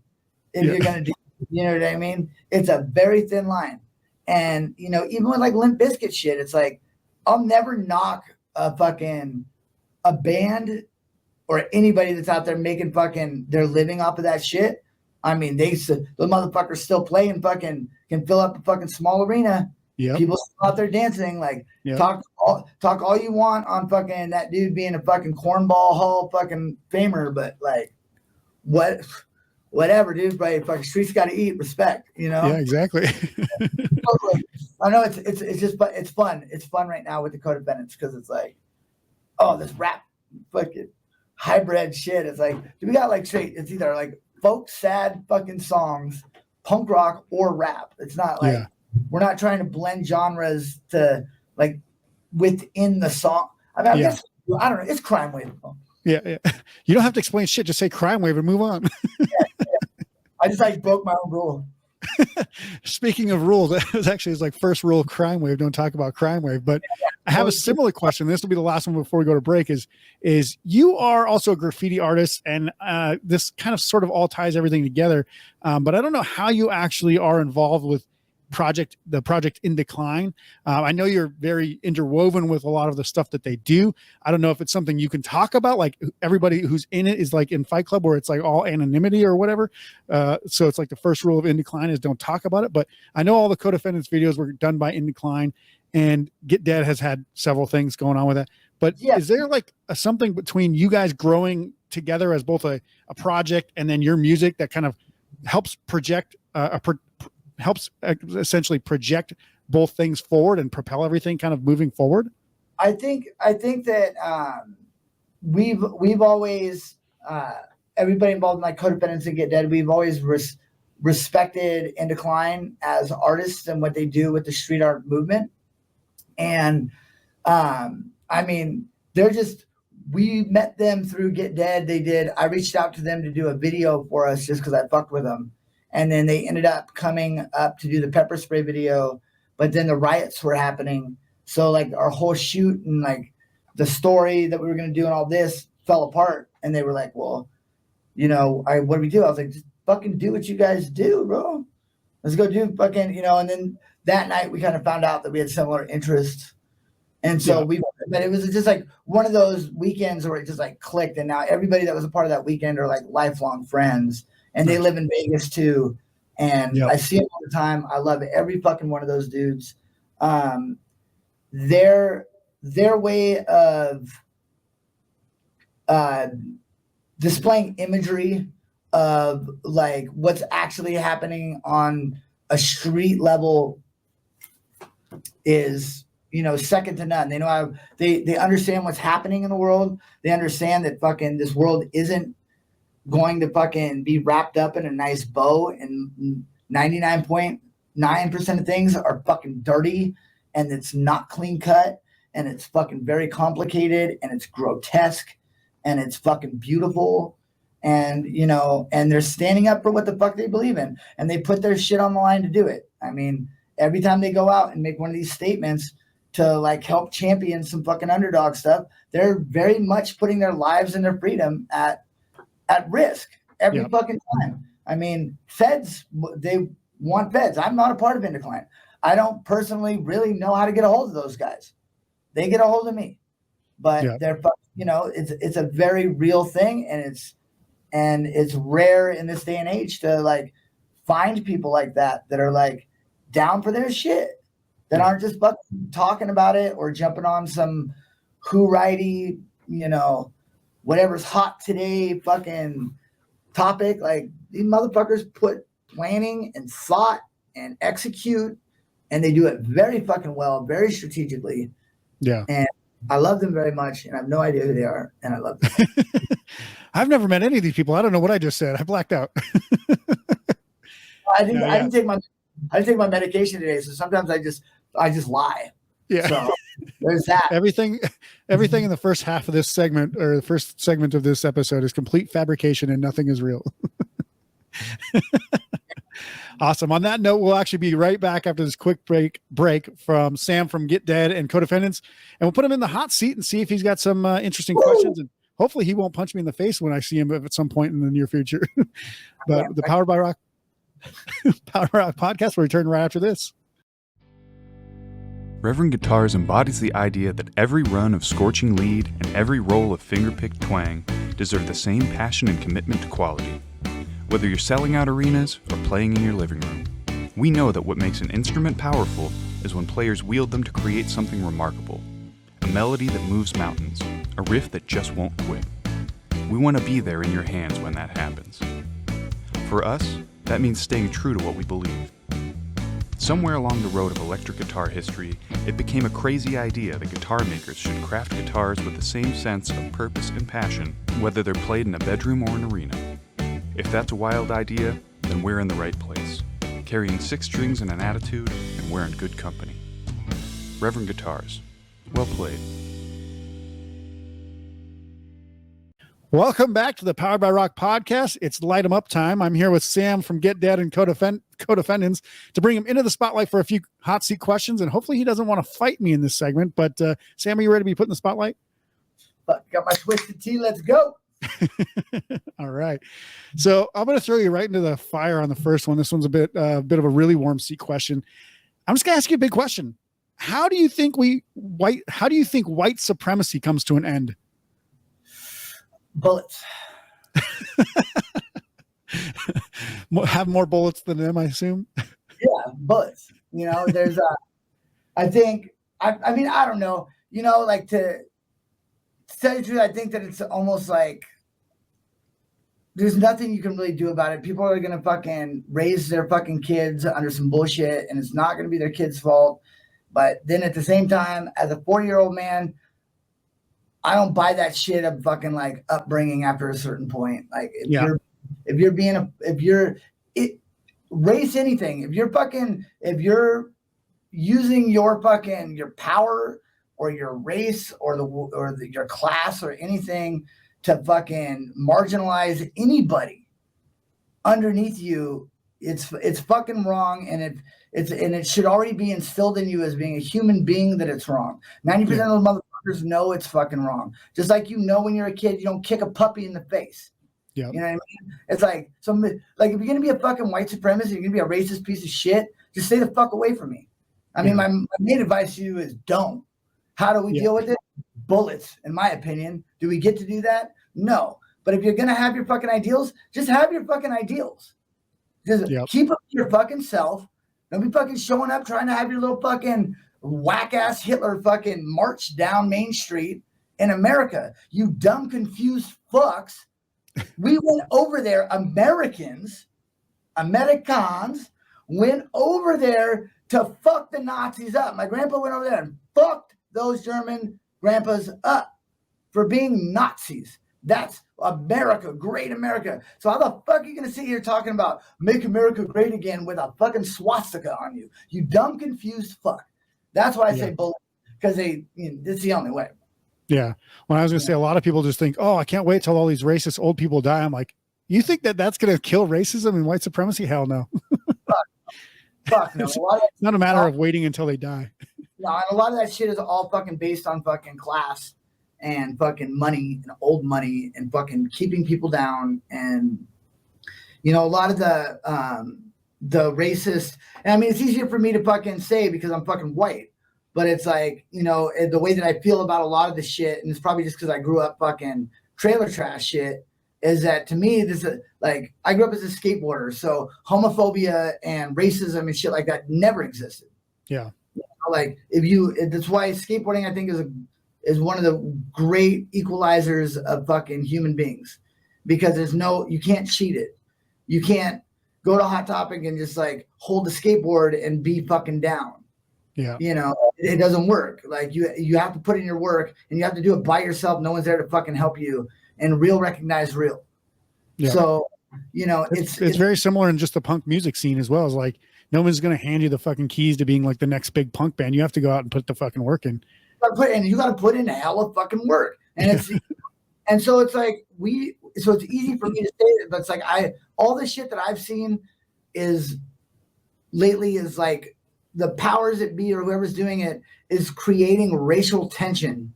if you're gonna do, you know what I mean? It's a very thin line. And you know, even with like Limp Bizkit shit, it's like I'll never knock a band or anybody that's out there making fucking their living off of that shit. I mean, the motherfuckers still play and fucking can fill up a fucking small arena. Yeah. People still out there dancing. Like talk all you want on fucking that dude being a fucking cornball hall fucking famer, but like whatever, dude. But fucking streets got to eat. Respect, you know. Yeah, exactly. I know it's just it's fun. It's fun right now with the Codefendants because it's like, oh, this rap fucking hybrid shit. It's like, we got like straight. It's either like folk sad fucking songs, punk rock, or rap. It's not like we're not trying to blend genres to like within the song. I mean, I guess I don't know. It's crime wave. Yeah. You don't have to explain shit. Just say crime wave and move on. I just like broke my own rule. Speaking of rules, that was actually his like first rule of crime wave. Don't talk about crime wave. But I have a similar question. This will be the last one before we go to break. Is you are also a graffiti artist, and this kind of sort of all ties everything together. But I don't know how you actually are involved with the project Indecline. I know you're very interwoven with a lot of the stuff that they do. I don't know if it's something you can talk about, like everybody who's in it is like in Fight Club where it's like all anonymity or whatever. So it's like the first rule of Indecline is don't talk about it. But I know all the Codefendants videos were done by Indecline, and Get Dead has had several things going on with that. But is there like something between you guys growing together as both a project and then your music that kind of helps project helps essentially project both things forward and propel everything kind of moving forward? I think that we've always everybody involved in like Codefendants and Get Dead, we've always respected Indecline as artists and what they do with the street art movement. And I mean, we met them through Get Dead. I reached out to them to do a video for us just because I fucked with them. And then they ended up coming up to do the pepper spray video, but then the riots were happening. So like our whole shoot and like the story that we were going to do and all this fell apart. And they were like, well, you know, what do we do? I was like, just fucking do what you guys do, bro. Let's go do fucking, you know. And then that night we kind of found out that we had similar interests. And so but it was just like one of those weekends where it just like clicked. And now everybody that was a part of that weekend are like lifelong friends. And they live in Vegas too. And I see them all the time. I love every fucking one of those dudes. Their way of displaying imagery of like what's actually happening on a street level is, you know, second to none. They know how they understand what's happening in the world. They understand that fucking this world isn't going to fucking be wrapped up in a nice bow, and 99.9% of things are fucking dirty, and it's not clean cut, and it's fucking very complicated, and it's grotesque, and it's fucking beautiful. And, you know, and they're standing up for what the fuck they believe in, and they put their shit on the line to do it. I mean, every time they go out and make one of these statements to like help champion some fucking underdog stuff, they're very much putting their lives and their freedom at risk every fucking time. I mean, feds, they want feds. I'm not a part of Indecline. I don't personally really know how to get a hold of those guys. They get a hold of me, but they're, you know, it's a very real thing, and it's rare in this day and age to like find people like that are like down for their shit, that aren't just fucking talking about it or jumping on some who-righty, you know, whatever's hot today fucking topic. Like these motherfuckers put planning and thought and execute, and they do it very fucking well, very strategically. Yeah. And I love them very much, and I have no idea who they are, and I love them. I've never met any of these people. I don't know what I just said. I blacked out. I didn't take my medication today, so sometimes I just lie. Yeah. So there's that. Everything in the first half of this segment, or the first segment of this episode, is complete fabrication and nothing is real. Awesome. On that note, we'll actually be right back after this quick break from Sam from Get Dead and Codefendants, and we'll put him in the hot seat and see if he's got some interesting questions. And hopefully, he won't punch me in the face when I see him at some point in the near future. But the Powered by Rock podcast will return right after this. Reverend Guitars embodies the idea that every run of scorching lead and every roll of finger-picked twang deserve the same passion and commitment to quality. Whether you're selling out arenas or playing in your living room, we know that what makes an instrument powerful is when players wield them to create something remarkable. A melody that moves mountains, a riff that just won't quit. We want to be there in your hands when that happens. For us, that means staying true to what we believe. Somewhere along the road of electric guitar history, it became a crazy idea that guitar makers should craft guitars with the same sense of purpose and passion, whether they're played in a bedroom or an arena. If that's a wild idea, then we're in the right place, carrying 6 strings and an attitude, and we're in good company. Reverend Guitars. Well played. Welcome back to the Powered by Rock podcast. It's Light 'em Up time. I'm here with Sam from Get Dead and Codefendants to bring him into the spotlight for a few hot seat questions, and hopefully he doesn't want to fight me in this segment. But Sam, are you ready to be put in the spotlight? Got my twisted tea. Let's go. All right. So I'm going to throw you right into the fire on the first one. This one's a bit of a really warm seat question. I'm just going to ask you a big question. How do you think white supremacy comes to an end? Bullets. Have more bullets than them, I assume. Yeah, bullets. You know, there's I think I mean, I don't know, you know, like to tell you the truth, I think that it's almost like there's nothing you can really do about it. People are gonna fucking raise their fucking kids under some bullshit, and it's not gonna be their kids' fault. But then at the same time, as a 40-year-old man, I don't buy that shit of fucking like upbringing after a certain point. Like if you're race anything, if you're using your power or your race or your class or anything to fucking marginalize anybody underneath you, it's fucking wrong, and it should already be instilled in you as being a human being that it's wrong. 90% of those motherfuckers know it's fucking wrong. Just like, you know, when you're a kid, you don't kick a puppy in the face. Yeah. You know what I mean? It's like, so like, if you're going to be a fucking white supremacist, you're going to be a racist piece of shit, just stay the fuck away from me. I mean, my main advice to you is don't. How do we deal with it? Bullets, in my opinion. Do we get to do that? No. But if you're going to have your fucking ideals, just have your fucking ideals. Just keep up your fucking self. Don't be fucking showing up trying to have your little fucking whack-ass Hitler fucking march down Main Street in America. You dumb, confused fucks. We went over there, Americans went over there to fuck the Nazis up. My grandpa went over there and fucked those German grandpas up for being Nazis. That's America, great America. So how the fuck are you going to sit here talking about make America great again with a fucking swastika on you? You dumb, confused fuck. That's why I say bullet, because it's the only way. Yeah. When I was going to say, a lot of people just think, oh, I can't wait till all these racist old people die. I'm like, you think that's going to kill racism and white supremacy? Hell no. Fuck no. It's not a matter of waiting until they die. No, and a lot of that shit is all fucking based on fucking class and fucking money and old money and fucking keeping people down. And, you know, a lot of the racist, and I mean, it's easier for me to fucking say because I'm fucking white, but it's like, you know, the way that I feel about a lot of the shit, and it's probably just because I grew up fucking trailer trash shit, is that to me, this is like, I grew up as a skateboarder, so homophobia and racism and shit like that never existed. Yeah. You know, like that's why skateboarding, I think, is one of the great equalizers of fucking human beings, because you can't cheat it. You can't go to Hot Topic and just like hold the skateboard and be fucking down. Yeah. You know, it doesn't work. Like you have to put in your work, and you have to do it by yourself. No one's there to fucking help you, and real recognize real. Yeah. So, you know, it's very similar in just the punk music scene as well. As like, no one's going to hand you the fucking keys to being like the next big punk band. You have to go out and put the fucking work in. You got to put in a hell of fucking work. And it's, and so it's like, so it's easy for me to say it, but it's like, all the shit that I've seen is lately is like the powers that be or whoever's doing it is creating racial tension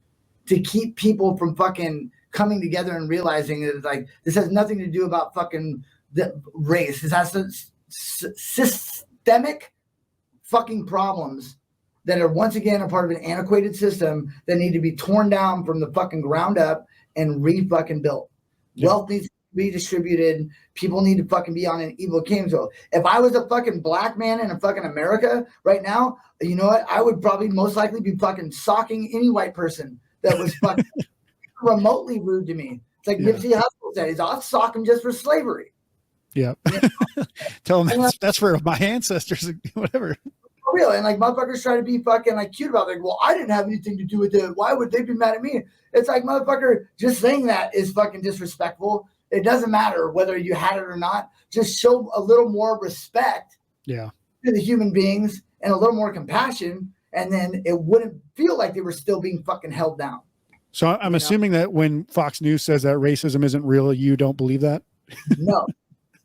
to keep people from fucking coming together and realizing that like this has nothing to do about fucking the race. This has systemic fucking problems that are once again a part of an antiquated system that need to be torn down from the fucking ground up and re-fucking built. Yeah. Wealth needs to be distributed. People need to fucking be on an evil game. So if I was a fucking black man in a fucking America right now, you know what? I would probably most likely be fucking socking any white person that was fucking remotely rude to me. It's like Nipsey Hussle said, I'll sock him just for slavery. Yeah. Tell them that's for my ancestors, whatever. For real. And like motherfuckers try to be fucking like cute about it. Like, well, I didn't have anything to do with it. Why would they be mad at me? It's like, motherfucker, just saying that is fucking disrespectful. It doesn't matter whether you had it or not. Just show a little more respect to the human beings and a little more compassion. And then it wouldn't feel like they were still being fucking held down. So I'm assuming that when Fox News says that racism isn't real, you don't believe that? No,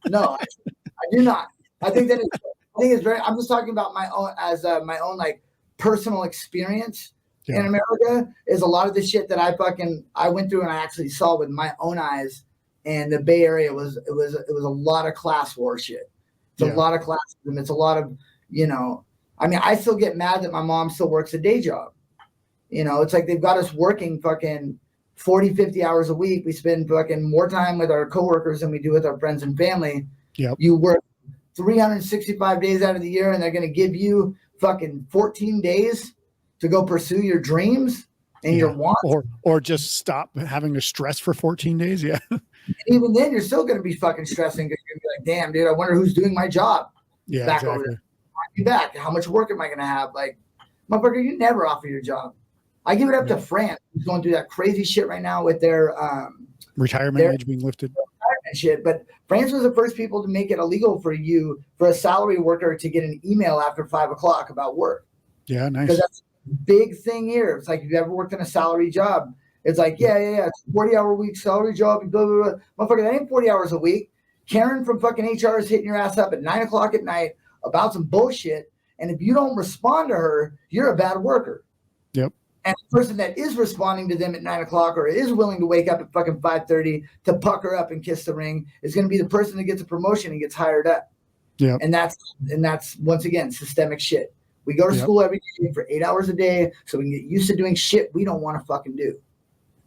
I do not. I think it's very, I'm just talking about my own, as my own like personal experience in America is a lot of the shit that I went through and I actually saw with my own eyes. And the Bay Area was a lot of class war shit. It's a lot of classism. It's a lot of, you know, I mean, I still get mad that my mom still works a day job. You know, it's like they've got us working fucking 40, 50 hours a week. We spend fucking more time with our coworkers than we do with our friends and family. Yep. You work 365 days out of the year and they're going to give you fucking 14 days to go pursue your dreams and your wants. Or just stop having to stress for 14 days. Yeah. And even then, you're still going to be fucking stressing because you're going to be like, damn, dude, I wonder who's doing my job. Yeah, back exactly. over there. I'll be back. How much work am I going to have? Like, motherfucker, you never offer your job. I give it up to France, who's going through that crazy shit right now with their retirement age being lifted. Retirement shit. But France was the first people to make it illegal for a salary worker to get an email after 5 o'clock about work. Yeah, nice. Because that's a big thing here. It's like if you ever worked in a salary job, it's like, it's a 40-hour week salary job, blah, blah, blah. Motherfucker, that ain't 40 hours a week. Karen from fucking HR is hitting your ass up at 9 o'clock at night about some bullshit. And if you don't respond to her, you're a bad worker. Yep. And the person that is responding to them at 9 o'clock or is willing to wake up at fucking 5:30 to pucker up and kiss the ring is going to be the person that gets a promotion and gets hired up. Yeah. And that's once again systemic shit. We go to school every day for 8 hours a day so we can get used to doing shit we don't want to fucking do.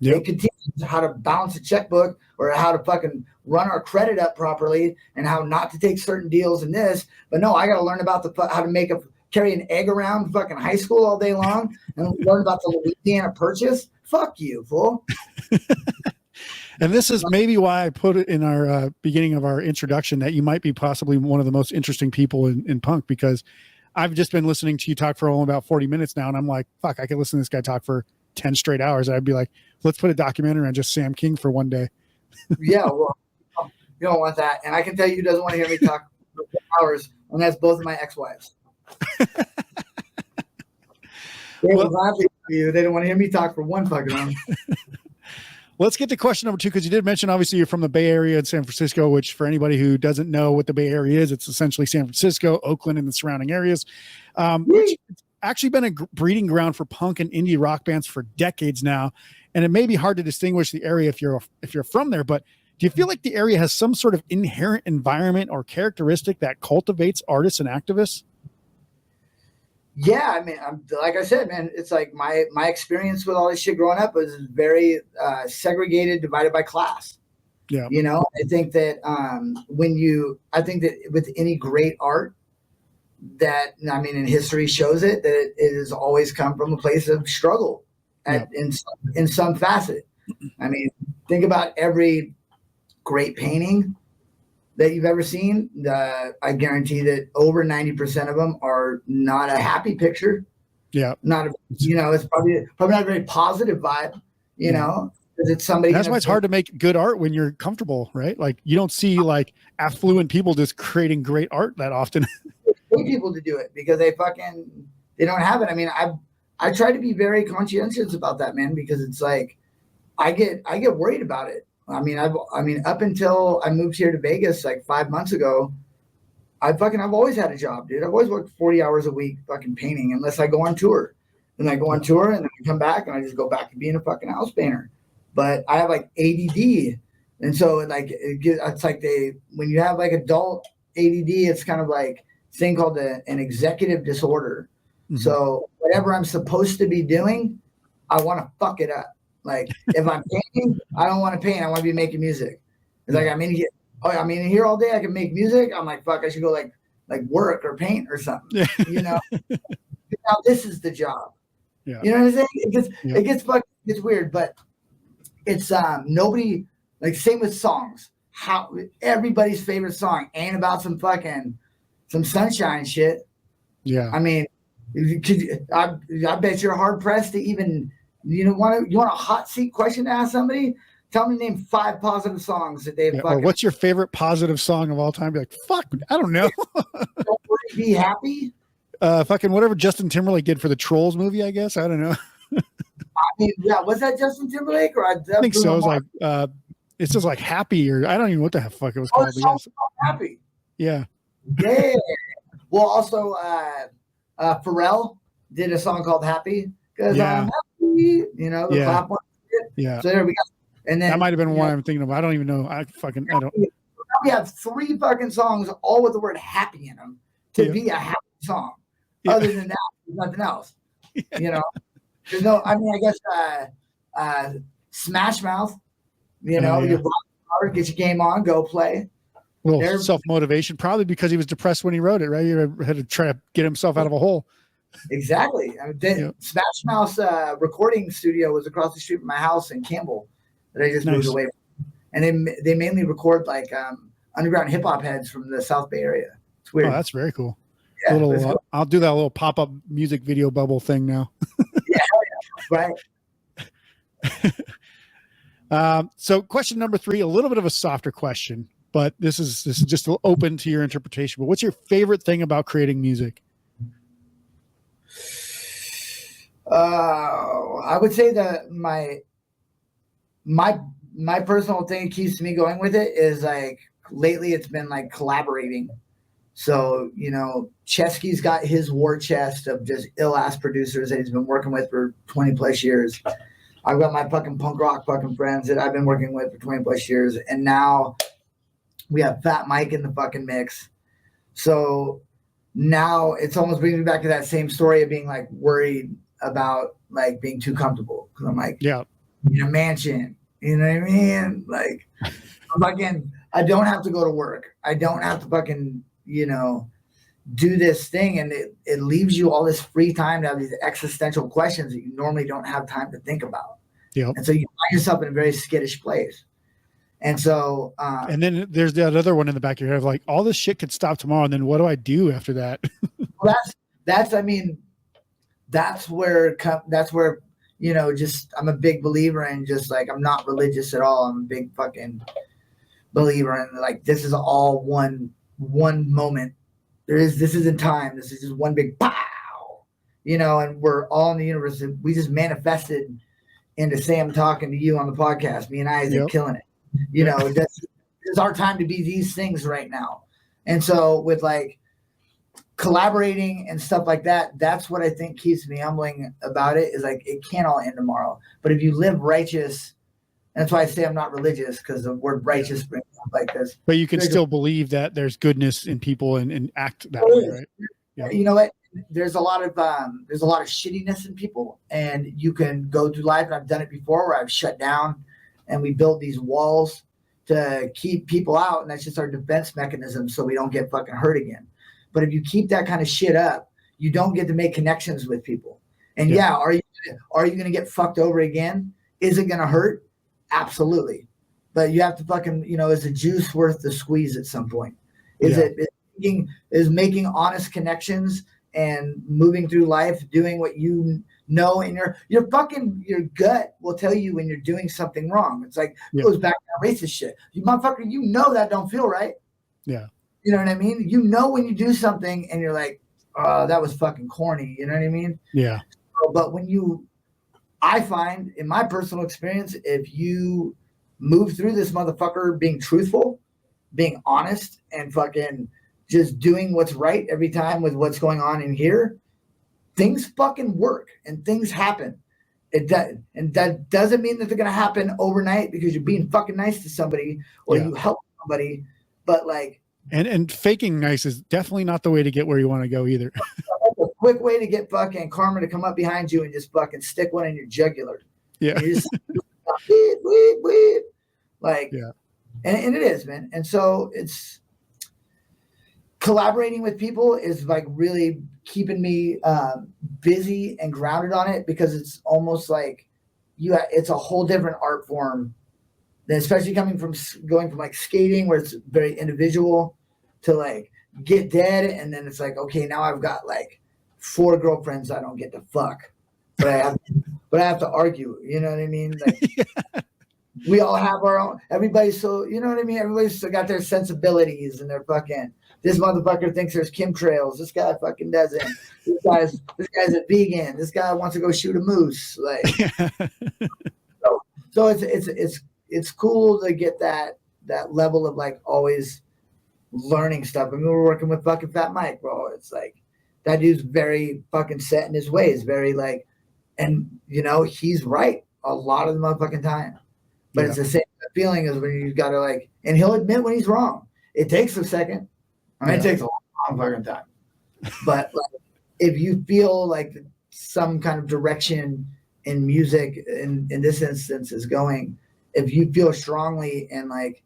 They can teach us how to balance a checkbook or how to fucking run our credit up properly and how not to take certain deals in this. But no, I got to learn about how to carry an egg around fucking high school all day long and learn about the Louisiana Purchase. Fuck you, fool. And this is maybe why I put it in our beginning of our introduction that you might be possibly one of the most interesting people in punk, because I've just been listening to you talk for only about 40 minutes now. And I'm like, fuck, I could listen to this guy talk for 10 straight hours. I'd be like, let's put a documentary on just Sam King for one day. Yeah, well, you don't want that. And I can tell you, doesn't want to hear me talk for hours, and that's both of my ex-wives. They don't want to hear me talk for one fucking hour. Let's get to question number 2, because you did mention, obviously, you're from the Bay Area in San Francisco, which for anybody who doesn't know what the Bay Area is, it's essentially San Francisco, Oakland, and the surrounding areas. Which it's actually been a breeding ground for punk and indie rock bands for decades now. And it may be hard to distinguish the area if you're from there, but do you feel like the area has some sort of inherent environment or characteristic that cultivates artists and activists? Yeah, I mean, like I said, man, it's like my experience with all this shit growing up was very segregated, divided by class. Yeah, you know, I think that with any great art, that I mean, and history shows it that it has always come from a place of struggle, in some facet. I mean, think about every great painting that you've ever seen. I guarantee that over 90% of them are not a happy picture. Yeah. It's probably not a very positive vibe, you know, because it's somebody. That's why it's hard to make good art when you're comfortable, right? Like you don't see like affluent people just creating great art that often. People to do it because they don't have it. I mean, I try to be very conscientious about that, man, because it's like, I get worried about it. I mean, up until I moved here to Vegas like 5 months ago, I've always had a job, dude. I've always worked 40 hours a week fucking painting unless I go on tour. And I go on tour and then I come back and I just go back to being a fucking house painter. But I have like ADD. And so it's like when you have like adult ADD, it's kind of like a thing called an executive disorder. Mm-hmm. So whatever I'm supposed to be doing, I want to fuck it up. Like if I'm painting, I don't want to paint. I want to be making music. It's like I'm in here all day. I can make music. I'm like, fuck, I should go like work or paint or something. You know. Now this is the job. Yeah. You know what I'm saying? It gets weird, but it's nobody like same with songs. How everybody's favorite song ain't about some sunshine shit. Yeah. I mean, I bet you're hard pressed to even you want a hot seat question to ask somebody. Tell me name 5 positive songs that they've or what's your favorite positive song of all time? Be like, fuck, I don't know. Don't Worry, Be Happy. Fucking whatever Justin Timberlake did for the Trolls movie, I guess. I don't know. I mean, yeah, was that Justin Timberlake or I think so. It was like it's just like Happy or I don't even know what the fuck it was called. Yes. Happy. Yeah. Yeah. Well, also Pharrell did a song called Happy because I'm happy. You know, the clap one. Yeah. So there we go. And then that might have been one I'm thinking of. I don't even know. I don't. We have 3 fucking songs all with the word happy in them to be a happy song. Other than that, there's nothing else. You know, there's no. I mean, I guess Smash Mouth. You know, you rock hard, get your game on, go play. Well, self-motivation, probably because he was depressed when he wrote it, right? He had to try to get himself out of a hole. Exactly. I mean, Smash Mouth's recording studio was across the street from my house in Campbell that I just moved away from. And they mainly record like underground hip hop heads from the South Bay area. It's weird. Oh, that's very cool. Yeah, cool. I'll do that little pop-up music video bubble thing now. Right. So question number 3, a little bit of a softer question, but this is just open to your interpretation. But what's your favorite thing about creating music? I would say that my personal thing that keeps me going with it is like lately it's been like collaborating. So, you know, Ceschi's got his war chest of just ill-ass producers that he's been working with for 20 plus years. I've got my fucking punk rock fucking friends that I've been working with for 20 plus years. And now we have Fat Mike in the fucking mix. So now it's almost bringing me back to that same story of being like worried about like being too comfortable. Cause I'm like, in a mansion, you know what I mean? Like I don't have to go to work. I don't have to fucking, you know, do this thing. And it leaves you all this free time to have these existential questions that you normally don't have time to think about. Yep. And so you find yourself in a very skittish place. And so, and then there's that other one in the back of your head of like, all this shit could stop tomorrow. And then what do I do after that? Well, that's where, you know, just, I'm a big believer in just like, I'm not religious at all. I'm a big fucking believer in like, this is all one moment. This isn't time. This is just one big pow, you know, and we're all in the universe. And we just manifested into Sam talking to you on the podcast. Me and Isaac killing it. You know, it's our time to be these things right now. And so with like collaborating and stuff like that, that's what I think keeps me humbling about it is like, it can't all end tomorrow. But if you live righteous, and that's why I say I'm not religious because the word righteous brings up like this. But you can still believe that there's goodness in people and act that way, right? Yeah. You know what? There's a lot of shittiness in people, and you can go through life. And I've done it before where I've shut down and we build these walls to keep people out. And that's just our defense mechanism. So we don't get fucking hurt again. But if you keep that kind of shit up, you don't get to make connections with people. And are you going to get fucked over again? Is it going to hurt? Absolutely. But you have to fucking, you know, is the juice worth the squeeze at some point? Is making honest connections and moving through life, doing what you know, and your gut will tell you when you're doing something wrong. It's like, it goes back to that racist shit. You motherfucker, you know that don't feel right. Yeah. You know what I mean? You know when you do something and you're like, oh, that was fucking corny. You know what I mean? Yeah. But I find in my personal experience, if you move through this motherfucker being truthful, being honest, and fucking just doing what's right every time with what's going on in here, things fucking work and things happen. And that doesn't mean that they're going to happen overnight because you're being fucking nice to somebody or you help somebody, but like, and faking nice is definitely not the way to get where you want to go either. That's a quick way to get fucking karma to come up behind you and just fucking stick one in your jugular. Yeah. And just, beep, beep, beep. Like, yeah. And it is, man. And so it's collaborating with people is like really keeping me busy and grounded on it, because it's almost like it's a whole different art form, than especially going from like skating where it's very individual to like Get Dead. And then it's like, okay, now I've got like 4 girlfriends I don't get to fuck, but I have to argue. You know what I mean? Like, we all have our own, everybody's so, you know what I mean? Everybody's still got their sensibilities and their fucking, this motherfucker thinks there's chemtrails. This guy fucking doesn't. This guy's a vegan. This guy wants to go shoot a moose. Like, so it's cool to get that level of like always learning stuff. I mean, we're working with fucking Fat Mike, bro. It's like, that dude's very fucking set in his ways, very like, and you know, he's right a lot of the motherfucking time. But it's the same feeling as when you got to like, and he'll admit when he's wrong. It takes a second. I mean, it takes a long fucking time. But like, if you feel like some kind of direction in music, in this instance, is going, if you feel strongly and like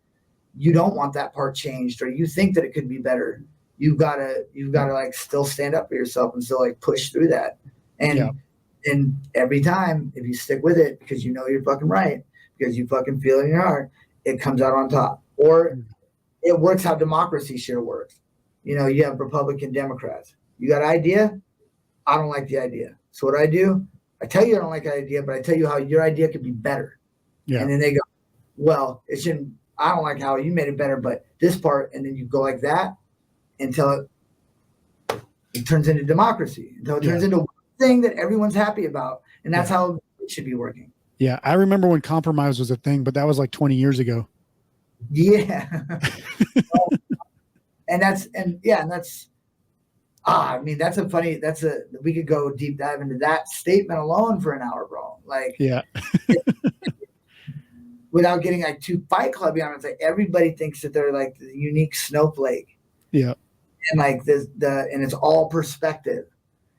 you don't want that part changed, or you think that it could be better, you've gotta like still stand up for yourself and still like push through that. And every time, if you stick with it because you know you're fucking right, because you fucking feel it in your heart, it comes out on top. Or it works how democracy sure works. You know, you have Republican Democrats. You got an idea? I don't like the idea. So what do? I tell you I don't like the idea, but I tell you how your idea could be better. Yeah. And then they go, well, I don't like how you made it better, but this part, and then you go like that until it turns into democracy, until it turns into one thing that everyone's happy about. And that's how it should be working. Yeah, I remember when compromise was a thing, but that was like 20 years ago. Yeah. I mean, we could go deep dive into that statement alone for an hour, bro. Like, without getting like too Fight Clubby on it, it's like everybody thinks that they're like the unique snowflake. Yeah. And like and it's all perspective.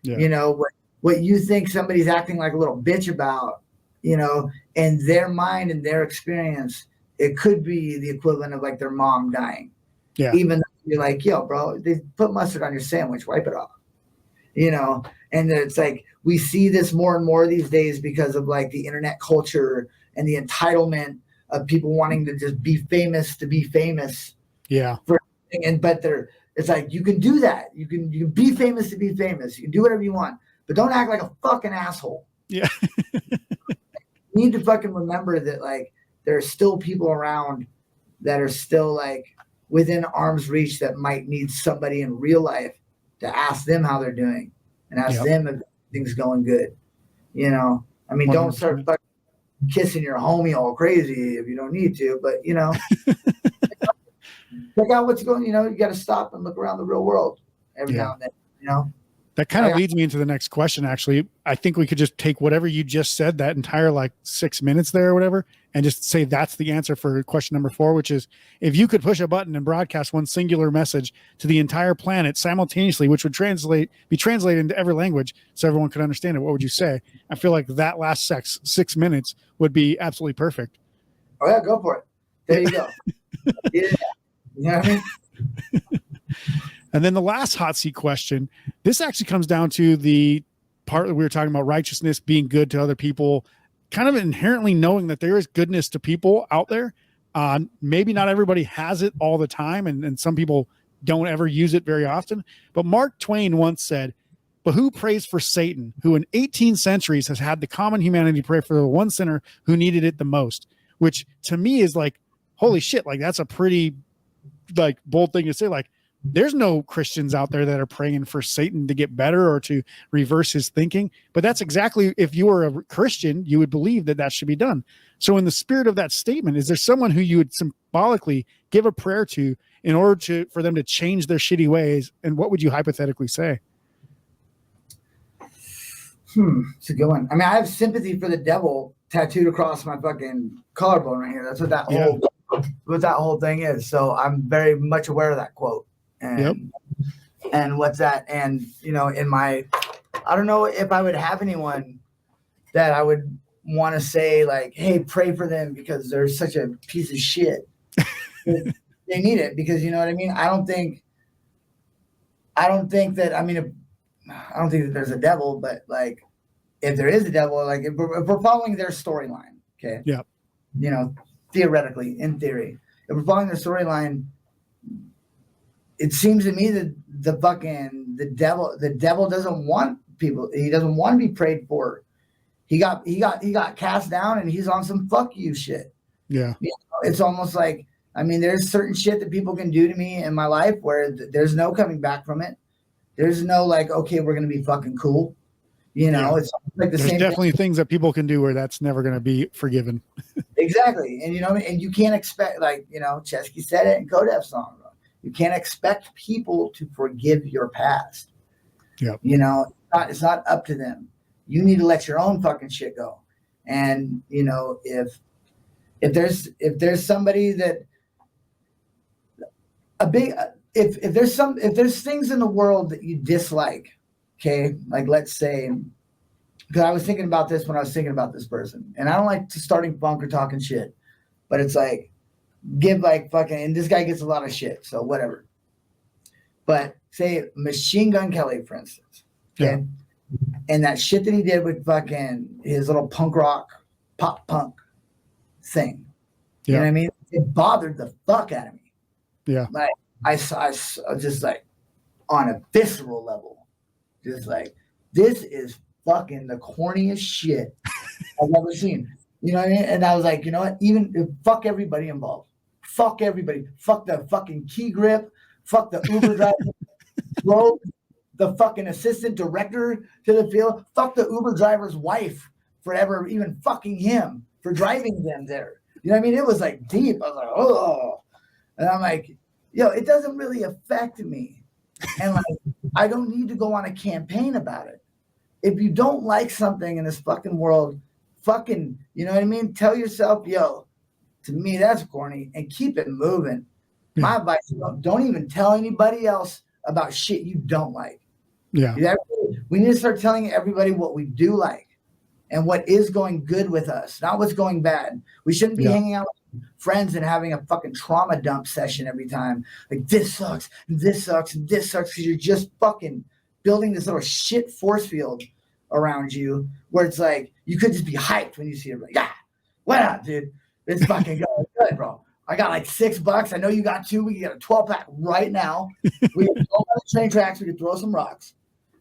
Yeah. You know, what you think somebody's acting like a little bitch about, you know, in their mind and their experience, it could be the equivalent of like their mom dying. Yeah. Even though you're like, yo, bro, they put mustard on your sandwich, wipe it off. You know, and it's like we see this more and more these days because of like the internet culture and the entitlement of people wanting to just be famous to be famous. Yeah. It's like, you can do that. You can be famous to be famous. You can do whatever you want, but don't act like a fucking asshole. Yeah. You need to fucking remember that like there are still people around that are still like within arm's reach that might need somebody in real life to ask them how they're doing and ask them if things going good. You know, I mean, 100%. Don't start fucking kissing your homie all crazy if you don't need to, but you know, check out what's going, you know, you got to stop and look around the real world every now and then, you know. That kind of leads me into the next question, actually. I think we could just take whatever you just said, that entire like 6 minutes there or whatever, and just say that's the answer for question number 4, which is if you could push a button and broadcast one singular message to the entire planet simultaneously, which would be translated into every language so everyone could understand it, what would you say? I feel like that last 6 minutes would be absolutely perfect. Oh, yeah, go for it. There you go. Yeah. You know what I mean? And then the last hot seat question, this actually comes down to the part that we were talking about, righteousness, being good to other people, kind of inherently knowing that there is goodness to people out there. Maybe not everybody has it all the time, and some people don't ever use it very often. But Mark Twain once said, but who prays for Satan, who in 18 centuries has had the common humanity pray for the one sinner who needed it the most? Which to me is like, holy shit, like that's a pretty like bold thing to say. Like, there's no Christians out there that are praying for Satan to get better or to reverse his thinking. But that's exactly, if you were a Christian, you would believe that should be done. So in the spirit of that statement, is there someone who you would symbolically give a prayer to in order for them to change their shitty ways? And what would you hypothetically say? It's a good one. I mean, I have sympathy for the devil tattooed across my fucking collarbone right here. That's what that whole thing is. So I'm very much aware of that quote. And what's that? And I don't know if I would have anyone that I would want to say like, hey, pray for them because they're such a piece of shit. They need it because, you know what I mean? I don't think that there's a devil, but like if there is a devil, like if we're following their storyline, okay? Yeah. Theoretically, in theory, if we're following their storyline, it seems to me that the devil doesn't want people. He doesn't want to be prayed for. He got cast down and he's on some fuck you shit. Yeah. It's almost like, I mean, there's certain shit that people can do to me in my life where there's no coming back from it. There's no like, okay, we're going to be fucking cool. It's like there's definitely things that people can do where that's never going to be forgiven. Exactly. And, and you can't expect, like, Ceschi said it in Codef's song, bro. You can't expect people to forgive your past. Yeah. It's not up to them. You need to let your own fucking shit go. And, if there's somebody that if there's things in the world that you dislike, okay, like let's say, because I was thinking about this when I was thinking about this person, and I don't like starting funk or talking shit, but it's like give like fucking, and this guy gets a lot of shit, so whatever. But say Machine Gun Kelly, for instance, okay, and that shit that he did with fucking his little punk rock, pop punk thing, you know what I mean? It bothered the fuck out of me. Yeah. Like I just like on a visceral level, just like, this is fucking the corniest shit I've ever seen. You know what I mean? And I was like, you know what? Even fuck everybody involved. Fuck everybody. Fuck the fucking key grip. Fuck the Uber driver. Throw the fucking assistant director to the field. Fuck the Uber driver's wife for ever even fucking him for driving them there. You know what I mean? It was like deep. I was like, oh. And I'm like, it doesn't really affect me. And like, I don't need to go on a campaign about it. If you don't like something in this fucking world, fucking, you know what I mean? Tell yourself, to me, that's corny, and keep it moving. Yeah. My advice, don't even tell anybody else about shit you don't like. Yeah. We need to start telling everybody what we do like and what is going good with us, not what's going bad. We shouldn't be hanging out with friends and having a fucking trauma dump session every time. Like, this sucks, and this sucks, and this sucks, because you're just fucking building this little shit force field around you where it's like, you could just be hyped when you see it. Like, why not, dude? It's fucking good, bro. I got like $6. I know you got 2. We can get a 12-pack right now. We can go on the train tracks. We can throw some rocks.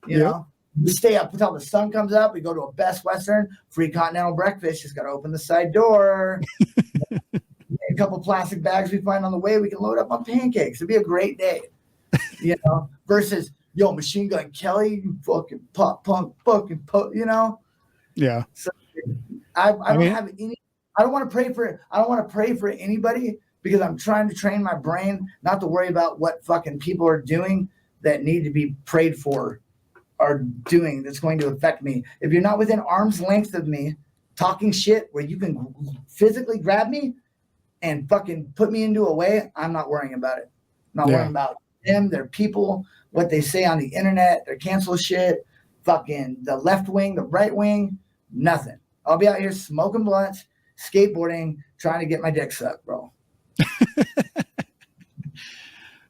You know? We stay up until the sun comes up. We go to a Best Western, free continental breakfast. Just got to open the side door. A couple plastic bags we find on the way, we can load up on pancakes. It'd be a great day. Versus, Machine Gun Kelly, you fucking pop punk, fucking Yeah. So I don't want to pray for anybody, because I'm trying to train my brain not to worry about what fucking people are doing that need to be prayed for are doing that's going to affect me. If you're not within arm's length of me talking shit where you can physically grab me and fucking put me into a way, I'm not worrying about it. I'm not worrying about them, their people, what they say on the internet, their cancel shit, fucking the left wing, the right wing, nothing. I'll be out here smoking blunts, skateboarding, trying to get my dick sucked, bro.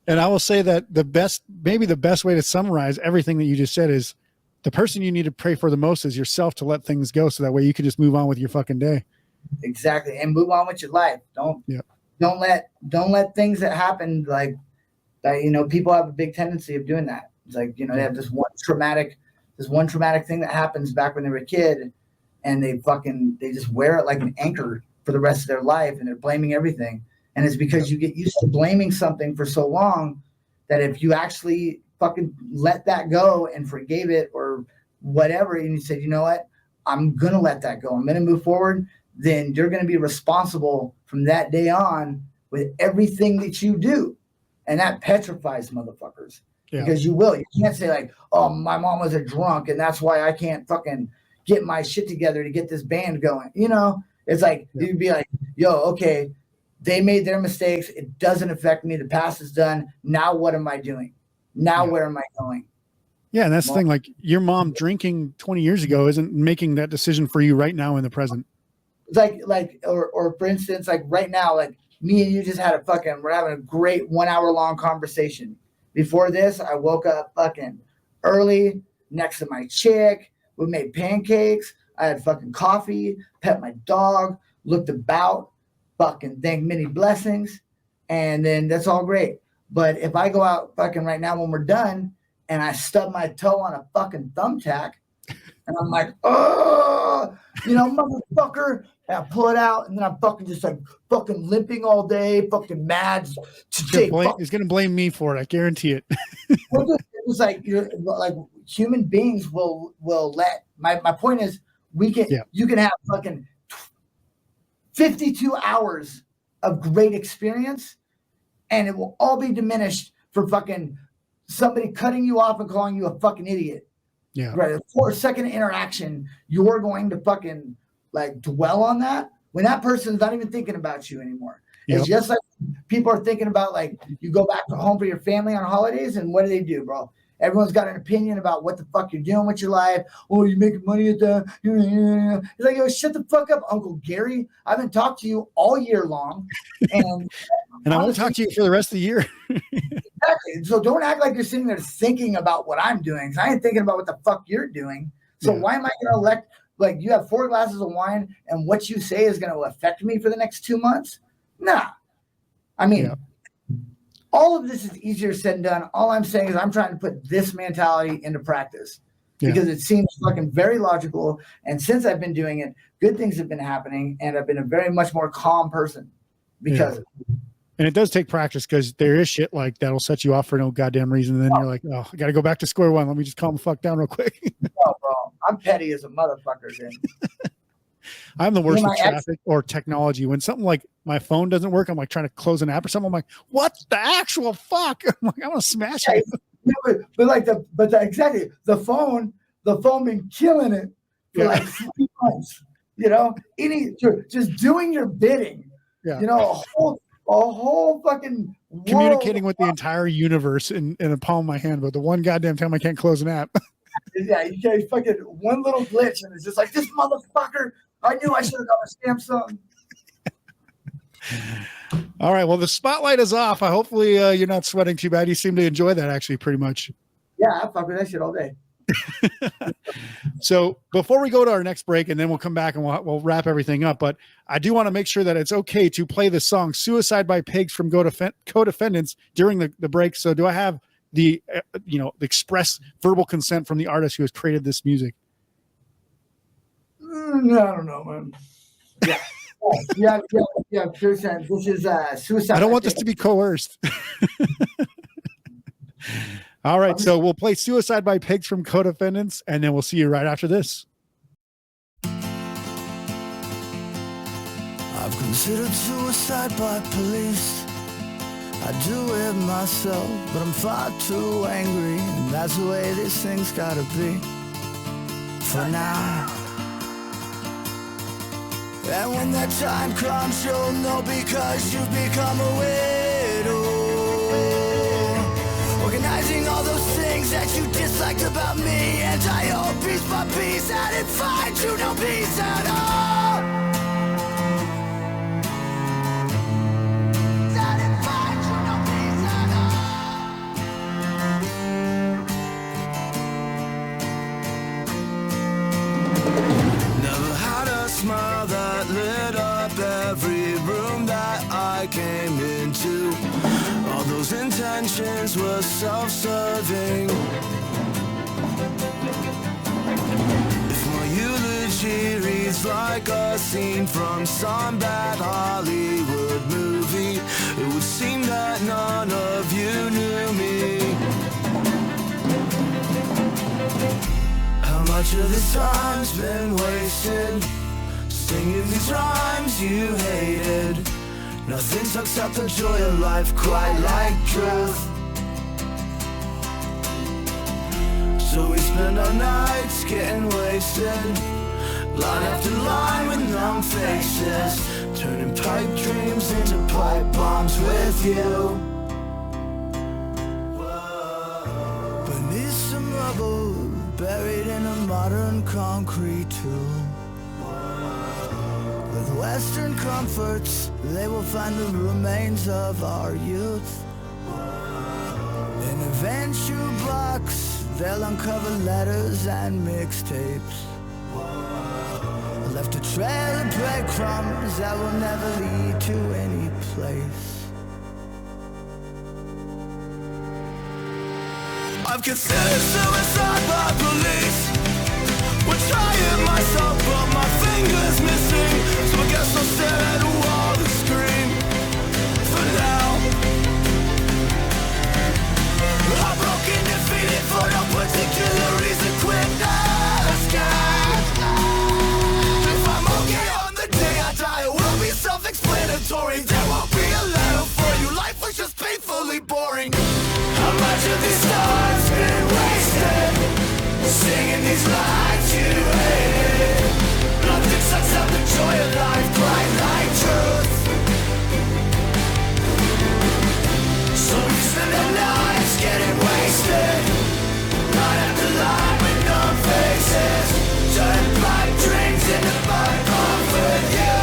And I will say that maybe the best way to summarize everything that you just said is the person you need to pray for the most is yourself, to let things go, so that way you can just move on with your fucking day. Exactly. And move on with your life. Don't let things that happen like that, people have a big tendency of doing that. It's like, they have this one traumatic thing that happens back when they were a kid, and they just wear it like an anchor for the rest of their life, and they're blaming everything. And it's because you get used to blaming something for so long that if you actually fucking let that go and forgave it or whatever, and you said, you know what, I'm going to let that go, I'm going to move forward, then you're going to be responsible from that day on with everything that you do. And that petrifies motherfuckers. Yeah. Because you will. You can't say like, oh, my mom was a drunk and that's why I can't fucking get my shit together to get this band going. You know, it's like, you'd be like, yo, okay, they made their mistakes. It doesn't affect me. The past is done. Now what am I doing? Now where am I going? Yeah, and that's the thing. Like your mom drinking 20 years ago isn't making that decision for you right now in the present. It's like, or for instance, like right now, like me and you just had we're having a great 1 hour long conversation. Before this, I woke up fucking early next to my chick. We made pancakes. I had fucking coffee, pet my dog, looked about, fucking thanked many blessings. And then that's all great. But if I go out fucking right now when we're done and I stub my toe on a fucking thumbtack and I'm like, oh, you know, motherfucker, and I pull it out and then I'm fucking just like fucking limping all day, fucking mad. He's going to blame me for it. I guarantee it. It's like, like human beings will let, my point is you can have fucking 52 hours of great experience and it will all be diminished for fucking somebody cutting you off and calling you a fucking idiot. Yeah. Right. For a second interaction, you're going to fucking like dwell on that when that person's not even thinking about you anymore. Yep. It's just like people are thinking about, like, you go back home for your family on holidays and what do, bro? Everyone's got an opinion about what the fuck you're doing with your life. Oh, you're making money at that. It's like, yo, shut the fuck up, Uncle Gary. I haven't talked to you all year long. And and I won't talk to you for the rest of the year. Exactly. So don't act like you're sitting there thinking about what I'm doing. I ain't thinking about what the fuck you're doing. So why am I going to elect, like, you have 4 glasses of wine and what you say is going to affect me for the next 2 months? Nah. I mean, all of this is easier said than done. All I'm saying is I'm trying to put this mentality into practice because it seems fucking very logical. And since I've been doing it, good things have been happening. And I've been a very much more calm person because and it does take practice because there is shit like that'll set you off for no goddamn reason. And then you're like, oh, I got to go back to square one. Let me just calm the fuck down real quick. No, bro. I'm petty as a motherfucker. I'm the worst with traffic or technology. When something like my phone doesn't work, I'm like trying to close an app or something. I'm like, what the actual fuck? I'm like, I'm gonna smash it. Exactly. The phone been killing it for like 3 months. You know, just doing your bidding. Yeah. You know, a whole fucking communicating with the entire universe in the palm of my hand, but the one goddamn time I can't close an app. Yeah, you can't fucking one little glitch and it's just like, this motherfucker. I knew I should have got a Samsung. All right. Well, the spotlight is off. Hopefully you're not sweating too bad. You seem to enjoy that actually pretty much. Yeah, I fuck with that shit all day. So before we go to our next break, and then we'll come back and we'll wrap everything up. But I do want to make sure that it's okay to play the song "Suicide by Pigs" from Codefendants during the break. So do I have the the express verbal consent from the artist who has created this music? No, I don't know, man. Yeah. This is suicide. I don't want this to be coerced. All right, so we'll play "Suicide by Pigs" from Codefendants, and then we'll see you right after this. I've considered suicide by police. I do it myself, but I'm far too angry, and that's the way these things gotta be. For now. And when that time comes, you'll know because you've become a widow. Organizing all those things that you disliked about me, and I hope piece by piece that it finds you no peace at all. That it finds you no peace at all. Never had a smile that lit up every room that I came into. All those intentions were self-serving. If my eulogy reads like a scene from some bad Hollywood movie, it would seem that none of you knew me. How much of this time's been wasted singing these rhymes you hated? Nothing sucks out the joy of life quite like truth. So we spend our nights getting wasted, line after line with numb faces, turning pipe dreams into pipe bombs with you. Beneath some rubble, buried in a modern concrete tomb. With Western comforts, they will find the remains of our youth. In a venture box, they'll uncover letters and mixtapes. Left a trail of breadcrumbs that will never lead to any place. I've considered suicide by police. We're trying myself, but my finger's missing. So I guess I'll stare at a wall and scream for now. I'm broken, defeated for no particular reason. Quit asking if I'm okay on the day I die. It will be self-explanatory. There won't be a letter for you. Life was just painfully boring. How much of this time's been wasted singing these lines you hated? Nothing sucks out the joy of life quite like truth. So we spend our nights getting wasted, line after line with numb faces, turn pipe dreams into pipe bombs with you.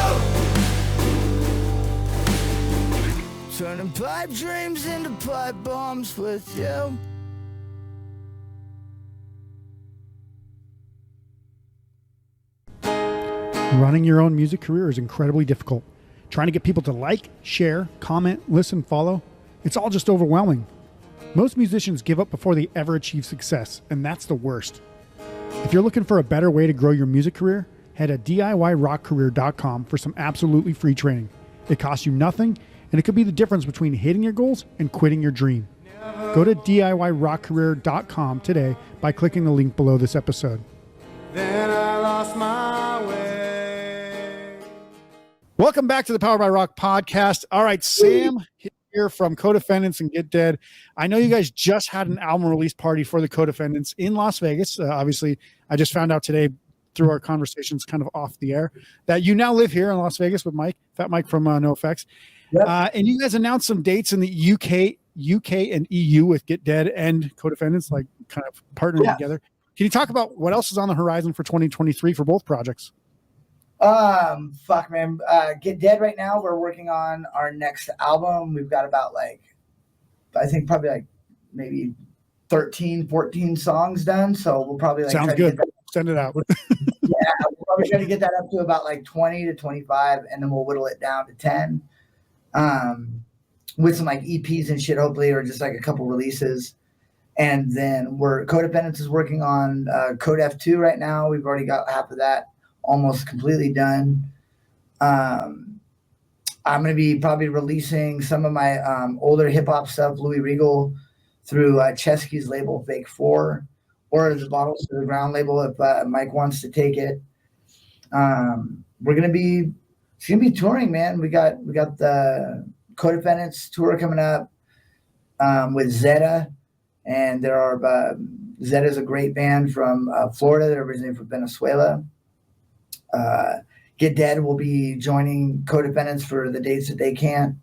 Turning pipe dreams into pipe bombs with you. Running your own music career is incredibly difficult. Trying to get people to like, share, comment, listen, follow, it's all just overwhelming. Most musicians give up before they ever achieve success, and that's the worst. If you're looking for a better way to grow your music career, head to DIYrockcareer.com for some absolutely free training. It costs you nothing, and it could be the difference between hitting your goals and quitting your dream. Go to DIYrockcareer.com today by clicking the link below this episode. Then I lost my way. Welcome back to the Power by Rock podcast. All right, Sam here from Codefendants and Get Dead. I know you guys just had an album release party for the Codefendants in Las Vegas. Obviously, I just found out today through our conversations kind of off the air that you now live here in Las Vegas with Mike, Fat Mike from NOFX. Yep. And you guys announced some dates in the UK and EU with Get Dead and Codefendants, like kind of partnering together. Can you talk about what else is on the horizon for 2023 for both projects? Fuck, man. Get Dead right now. We're working on our next album. We've got about I think probably maybe 13, 14 songs done. So we'll probably sounds good. Send it out. Yeah, we'll probably try to get that up to about 20 to 25, and then we'll whittle it down to 10. With some EPs and shit, hopefully, or just a couple releases. And then Codependents is working on Code F2 right now. We've already got half of that almost completely done. I'm going to be probably releasing some of my older hip hop stuff, Louis Regal, through Ceschi's label Fake 4, or the Bottles to the Ground label if Mike wants to take it. We're going to be touring, man. We got the Codependents tour coming up with Zeta, and there are Zeta's a great band from Florida. They're originally from Venezuela. Get Dead will be joining Codependents for the dates that they can,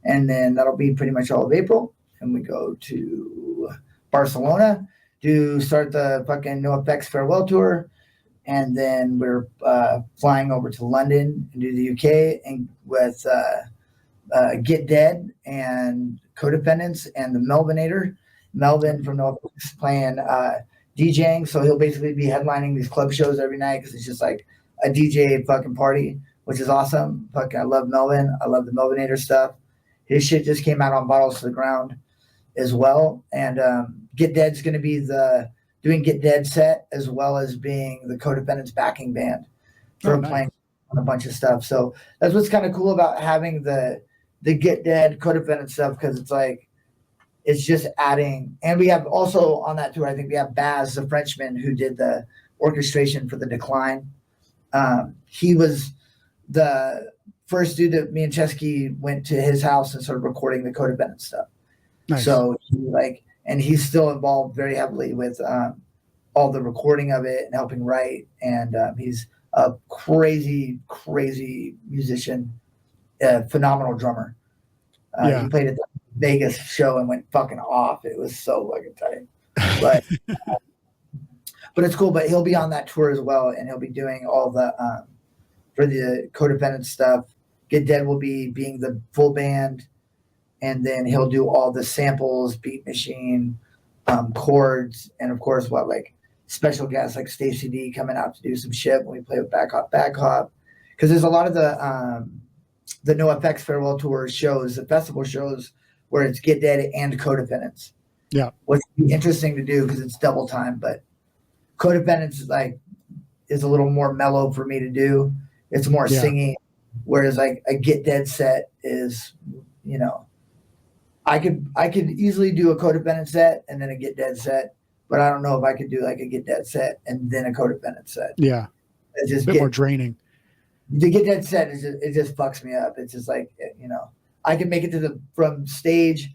and then that'll be pretty much all of April. And we go to Barcelona to start the fucking NoFX farewell tour, and then we're flying over to London and do the UK and with Get Dead and Codependents and the Melvinator. Melvin from NoFX playing DJing, so he'll basically be headlining these club shows every night because it's just a DJ fucking party, which is awesome. Fucking, I love Melvin. I love the Melvinator stuff. His shit just came out on Bottles to the Ground as well. And Get Dead's going to be doing Get Dead set as well as being the Codependents backing band for playing on a bunch of stuff. So that's what's kind of cool about having the Get Dead Codependent stuff, because it's just adding. And we have also on that tour, I think we have Baz, the Frenchman, who did the orchestration for the Decline. He was the first dude that me and Ceschi went to his house and started recording the Codefendants stuff. Nice. So and he's still involved very heavily with all the recording of it and helping write. And he's a crazy, crazy musician, phenomenal drummer. He played at the Vegas show and went fucking off. It was so fucking tight. But but it's cool. But he'll be on that tour as well, and he'll be doing all the for the Codefendant stuff. Get Dead will be being the full band, and then he'll do all the samples, beat machine, chords, and of course special guests like Stacey D coming out to do some shit when we play with Back Hop. Because there's a lot of the NOFX farewell tour shows, the festival shows, where it's Get Dead and Codefendants. Yeah. Which would be interesting to do because it's double time, but Codefendants is a little more mellow for me to do. It's more singing, whereas a Get Dead set is, I could easily do a Codefendant set and then a Get Dead set, but I don't know if I could do a Get Dead set and then a Codefendant set. Yeah. It's just a bit more draining. The Get Dead set it just fucks me up. It's just I can make it to from stage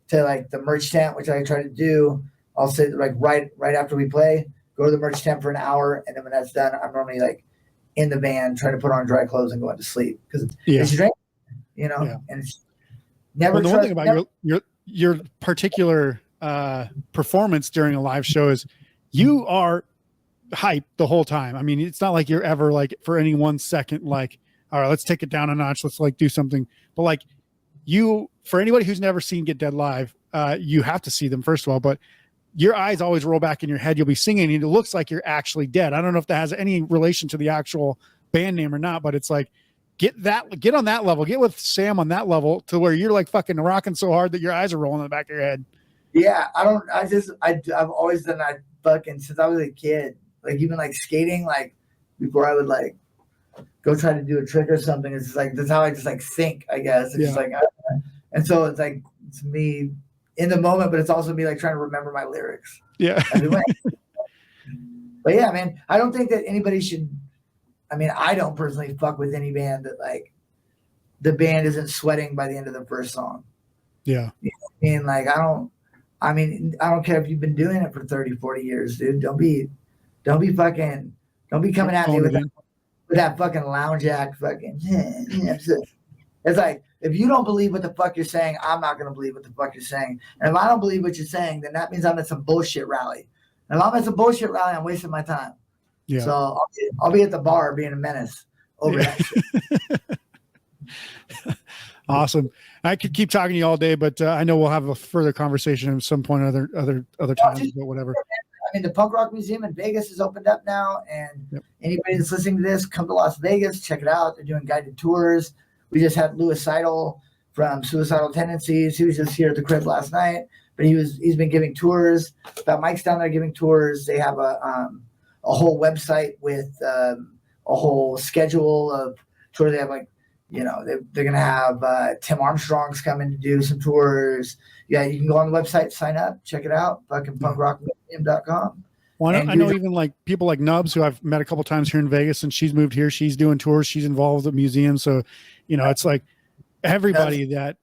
to the merch tent, which I try to do. I'll sit right after we play, go to the merch tent for an hour, and then when that's done, I'm normally in the van trying to put on dry clothes and going to sleep because it's draining, and it's never. Well, the one thing about your particular performance during a live show is you are hype the whole time. I mean, it's not like you're ever for any 1 second all right, let's take it down a notch, let's do something. But you, for anybody who's never seen Get Dead live, you have to see them first of all, but your eyes always roll back in your head. You'll be singing and it looks like you're actually dead. I don't know if that has any relation to the actual band name or not, but it's get on that level, get with Sam on that level to where you're fucking rocking so hard that your eyes are rolling in the back of your head. Yeah. I've always done that fucking since I was a kid. Even skating, before I would go try to do a trick or something. It's just that's how I just think, I guess. It's just and so it's me in the moment, but it's also me trying to remember my lyrics. Yeah. But yeah, man, I don't think that anybody should. I mean, I don't personally fuck with any band that the band isn't sweating by the end of the first song. Yeah. You know what I mean? I don't care if you've been doing it for 30, 40 years, dude. Don't be coming at me with that fucking lounge act fucking. It's if you don't believe what the fuck you're saying, I'm not going to believe what the fuck you're saying. And if I don't believe what you're saying, then that means I'm at some bullshit rally. And if I'm at some bullshit rally, I'm wasting my time. Yeah. So I'll be at the bar being a menace over that shit. Awesome. I could keep talking to you all day, but I know we'll have a further conversation at some point other times, but whatever. I mean, the Punk Rock Museum in Vegas is opened up now, and anybody that's listening to this, come to Las Vegas, check it out. They're doing guided tours. We just had Louis Seidel from Suicidal Tendencies. He was just here at the crib last night, but he's been giving tours. Fat Mike's down there giving tours. They have a whole website with a whole schedule of tours. They have they're gonna have Tim Armstrong's coming to do some tours. Yeah, you can go on the website, sign up, check it out. Fucking punkrockmuseum.com. Well, I know even people like Nubs, who I've met a couple times here in Vegas, and she's moved here. She's doing tours. She's involved with the museum. So, it's everybody that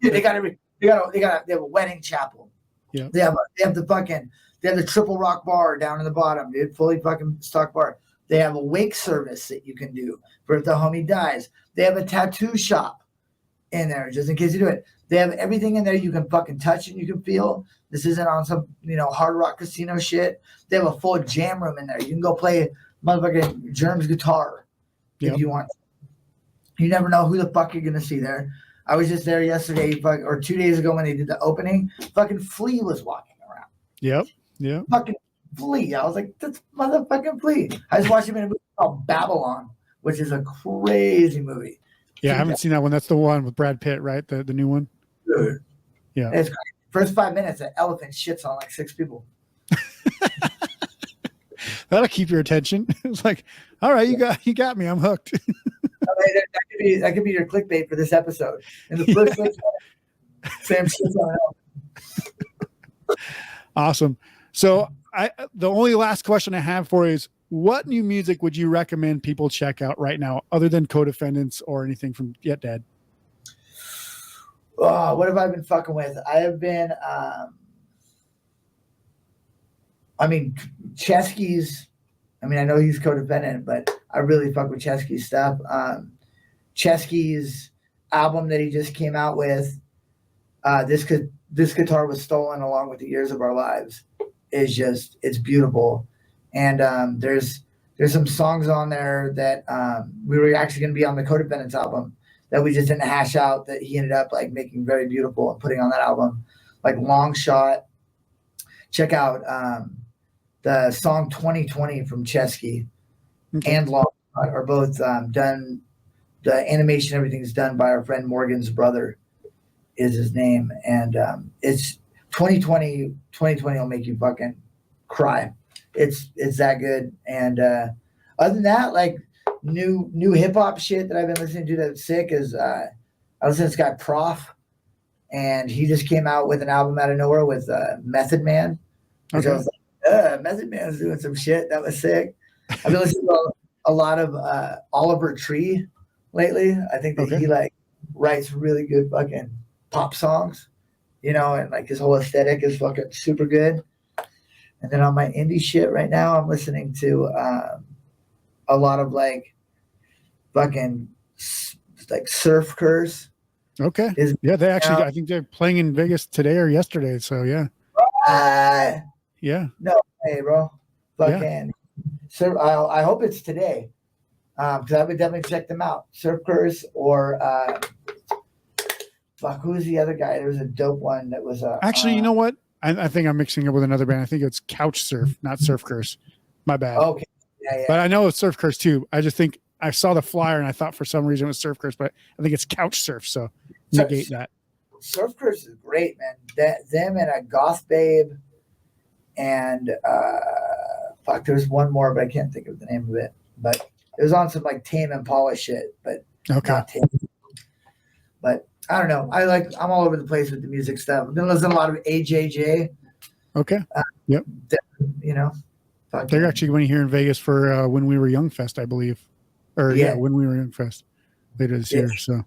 they have a wedding chapel. Yeah, they have the Triple Rock bar down in the bottom, dude, fully fucking stock bar. They have a wake service that you can do for if the homie dies. They have a tattoo shop in there just in case you do it. They have everything in there you can fucking touch and you can feel. This isn't on some, hard rock casino shit. They have a full jam room in there. You can go play motherfucking Germ's guitar if you want. You never know who the fuck you're going to see there. I was just there yesterday or 2 days ago when they did the opening. Fucking Flea was walking around. Yep. Yeah. Fucking Flea. I was like, that's motherfucking Flea. I just watched him in a movie called Babylon, which is a crazy movie. Yeah, I haven't seen that one. That's the one with Brad Pitt, right? The new one. Dude. Yeah. It's crazy. First 5 minutes, an elephant shits on 6 people. That'll keep your attention. It's all right, you got me. I'm hooked. That could be your clickbait for this episode. In the first Sam shits on an elephant. Awesome. So the only last question I have for you is, what new music would you recommend people check out right now, other than Codefendants or anything from Get Dead? Oh, what have I been fucking with? I have been, Ceschi's, I know he's codependent, but I really fuck with Ceschi's stuff. Ceschi's album that he just came out with, This Guitar Was Stolen Along with the Years of Our Lives, is just, it's beautiful. And there's some songs on there that we were actually going to be on the Codefendants album that we just didn't hash out, that he ended up like making very beautiful and putting on that album, like Long Shot. Check out the song 2020 from Ceschi and Long Shot are both done. The animation, everything's done by our friend Morgan's brother is his name. And it's 2020 will make you fucking cry. It's that good. And other than that, like new hip hop shit that I've been listening to that's sick is I listen to this guy Prof, and he just came out with an album out of nowhere with Method Man. Which I was like, Method Man's doing some shit. That was sick. I've been listening to a lot of Oliver Tree lately. I think that he like writes really good fucking pop songs, and like his whole aesthetic is fucking super good. And then on my indie shit right now, I'm listening to a lot of like fucking like Surf Curse. Okay. They actually, I think they're playing in Vegas today or yesterday. So yeah. Yeah. No way, bro. Fucking. So I hope it's today, because I would definitely check them out. Surf Curse or who was the other guy? There was a dope one that was actually, you know what? I think I'm mixing it with another band. I think it's Couch Surf, not Surf Curse. My bad. Okay. Yeah. But I know it's Surf Curse too. I just think I saw the flyer and I thought for some reason it was Surf Curse, but I think it's Couch Surf. So negate that. Surf Curse is great, man. Them and a Goth Babe, and there's one more, but I can't think of the name of it. But it was on some like Tame Impala shit, but not Tame. But I don't know. I'm all over the place with the music stuff. I've been listening to a lot of AJJ. Okay. Yep. They're actually going here in Vegas for When We Were Young Fest, I believe. When We Were Young Fest later this year. So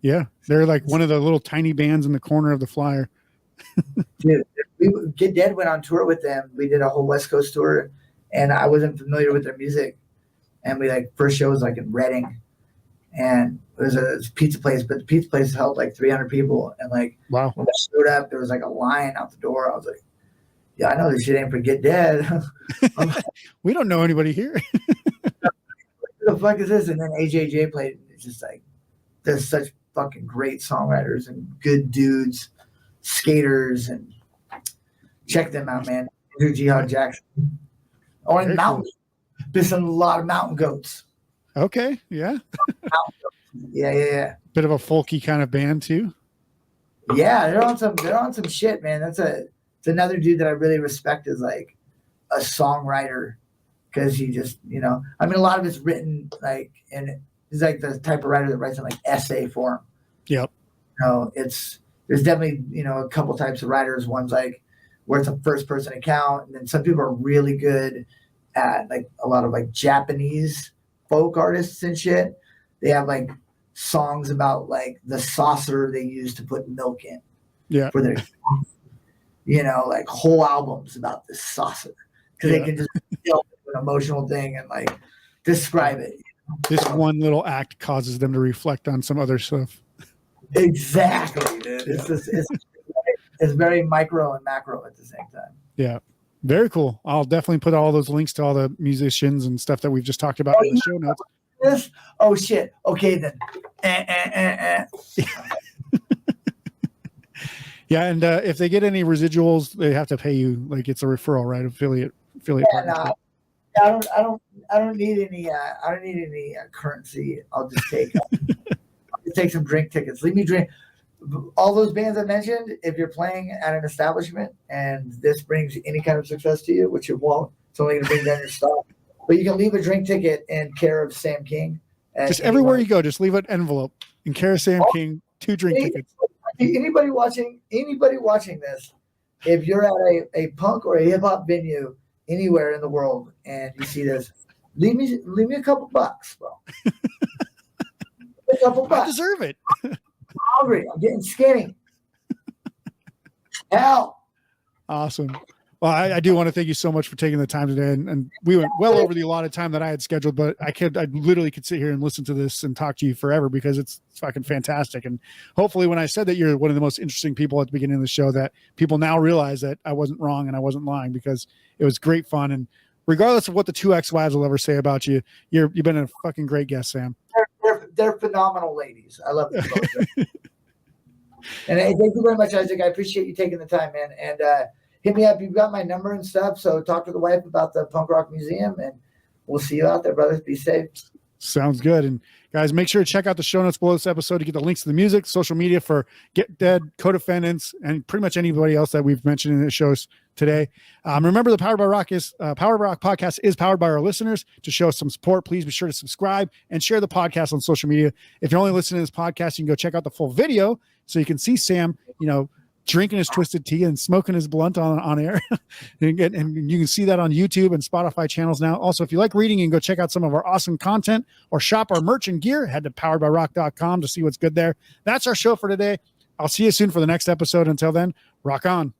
yeah, they're like one of the little tiny bands in the corner of the flyer. Dude, Get Dead went on tour with them. We did a whole West Coast tour, and I wasn't familiar with their music. And we first show was like in Reading, and it was a pizza place, but the pizza place held like 300 people. And wow, when I showed up, there was like a line out the door. I was like, yeah, I know this shit ain't for Get Dead. We don't know anybody here. Who the fuck is this? And then AJJ played. It's just like, there's such fucking great songwriters and good dudes, skaters, and check them out, man. Andrew Jihad Jackson. Oh, and mountains. There's a lot of mountain goats. Okay, yeah. Yeah. Bit of a folky kind of band too. Yeah, they're on some shit, man. It's another dude that I really respect as like a songwriter, because he just, a lot of it's written like, and he's like the type of writer that writes in like essay form. Yep. There's definitely, a couple types of writers. One's like where it's a first person account, and then some people are really good at like a lot of like Japanese folk artists and shit. They have like songs about like the saucer they use to put milk in. Yeah. For their, like whole albums about this saucer, because they can just feel an emotional thing and like describe it. This one little act causes them to reflect on some other stuff. Exactly, dude. It's very micro and macro at the same time. Yeah. Very cool. I'll definitely put all those links to all the musicians and stuff that we've just talked about in the show notes. This? Oh shit. Okay then. Yeah, and if they get any residuals, they have to pay you. Like it's a referral, right? Affiliate. Yeah, no, I don't need any. I don't need any currency. I'll just take some drink tickets. Leave me drink. All those bands I mentioned, if you're playing at an establishment and this brings any kind of success to you, which it won't, it's only going to bring down your stock. But you can leave a drink ticket in care of Sam King. Just everywhere you go, just leave an envelope in care of Sam King. 2 drink tickets. Anybody watching this, if you're at a punk or a hip hop venue anywhere in the world and you see this, leave me a couple bucks, bro. A couple bucks. I deserve it. I'm hungry. I'm getting skinny. Hell. Awesome. Well, I do want to thank you so much for taking the time today, and we went well over the allotted time that I had scheduled, but I literally could sit here and listen to this and talk to you forever because it's fucking fantastic. And hopefully when I said that you're one of the most interesting people at the beginning of the show, that people now realize that I wasn't wrong and I wasn't lying, because it was great fun. And regardless of what the two ex-wives will ever say about you, you've been a fucking great guest, Sam. They're phenomenal ladies. I love them both. And hey, thank you very much, Isaac. I appreciate you taking the time, man. And hit me up. You've got my number and stuff. So talk to the wife about the Punk Rock Museum, and we'll see you out there, brothers. Be safe. Sounds good. And guys, make sure to check out the show notes below this episode to get the links to the music, social media for Get Dead, Codefendants, and pretty much anybody else that we've mentioned in the shows today. Remember, the Powered by Rock podcast is powered by our listeners. To show us some support, please be sure to subscribe and share the podcast on social media. If you're only listening to this podcast, you can go check out the full video so you can see Sam, drinking his twisted tea and smoking his blunt on air. and you can see that on YouTube and Spotify channels now. Also, if you like reading, you can go check out some of our awesome content or shop our merch and gear. Head to poweredbyrock.com to see what's good there. That's our show for today. I'll see you soon for the next episode. Until then, rock on.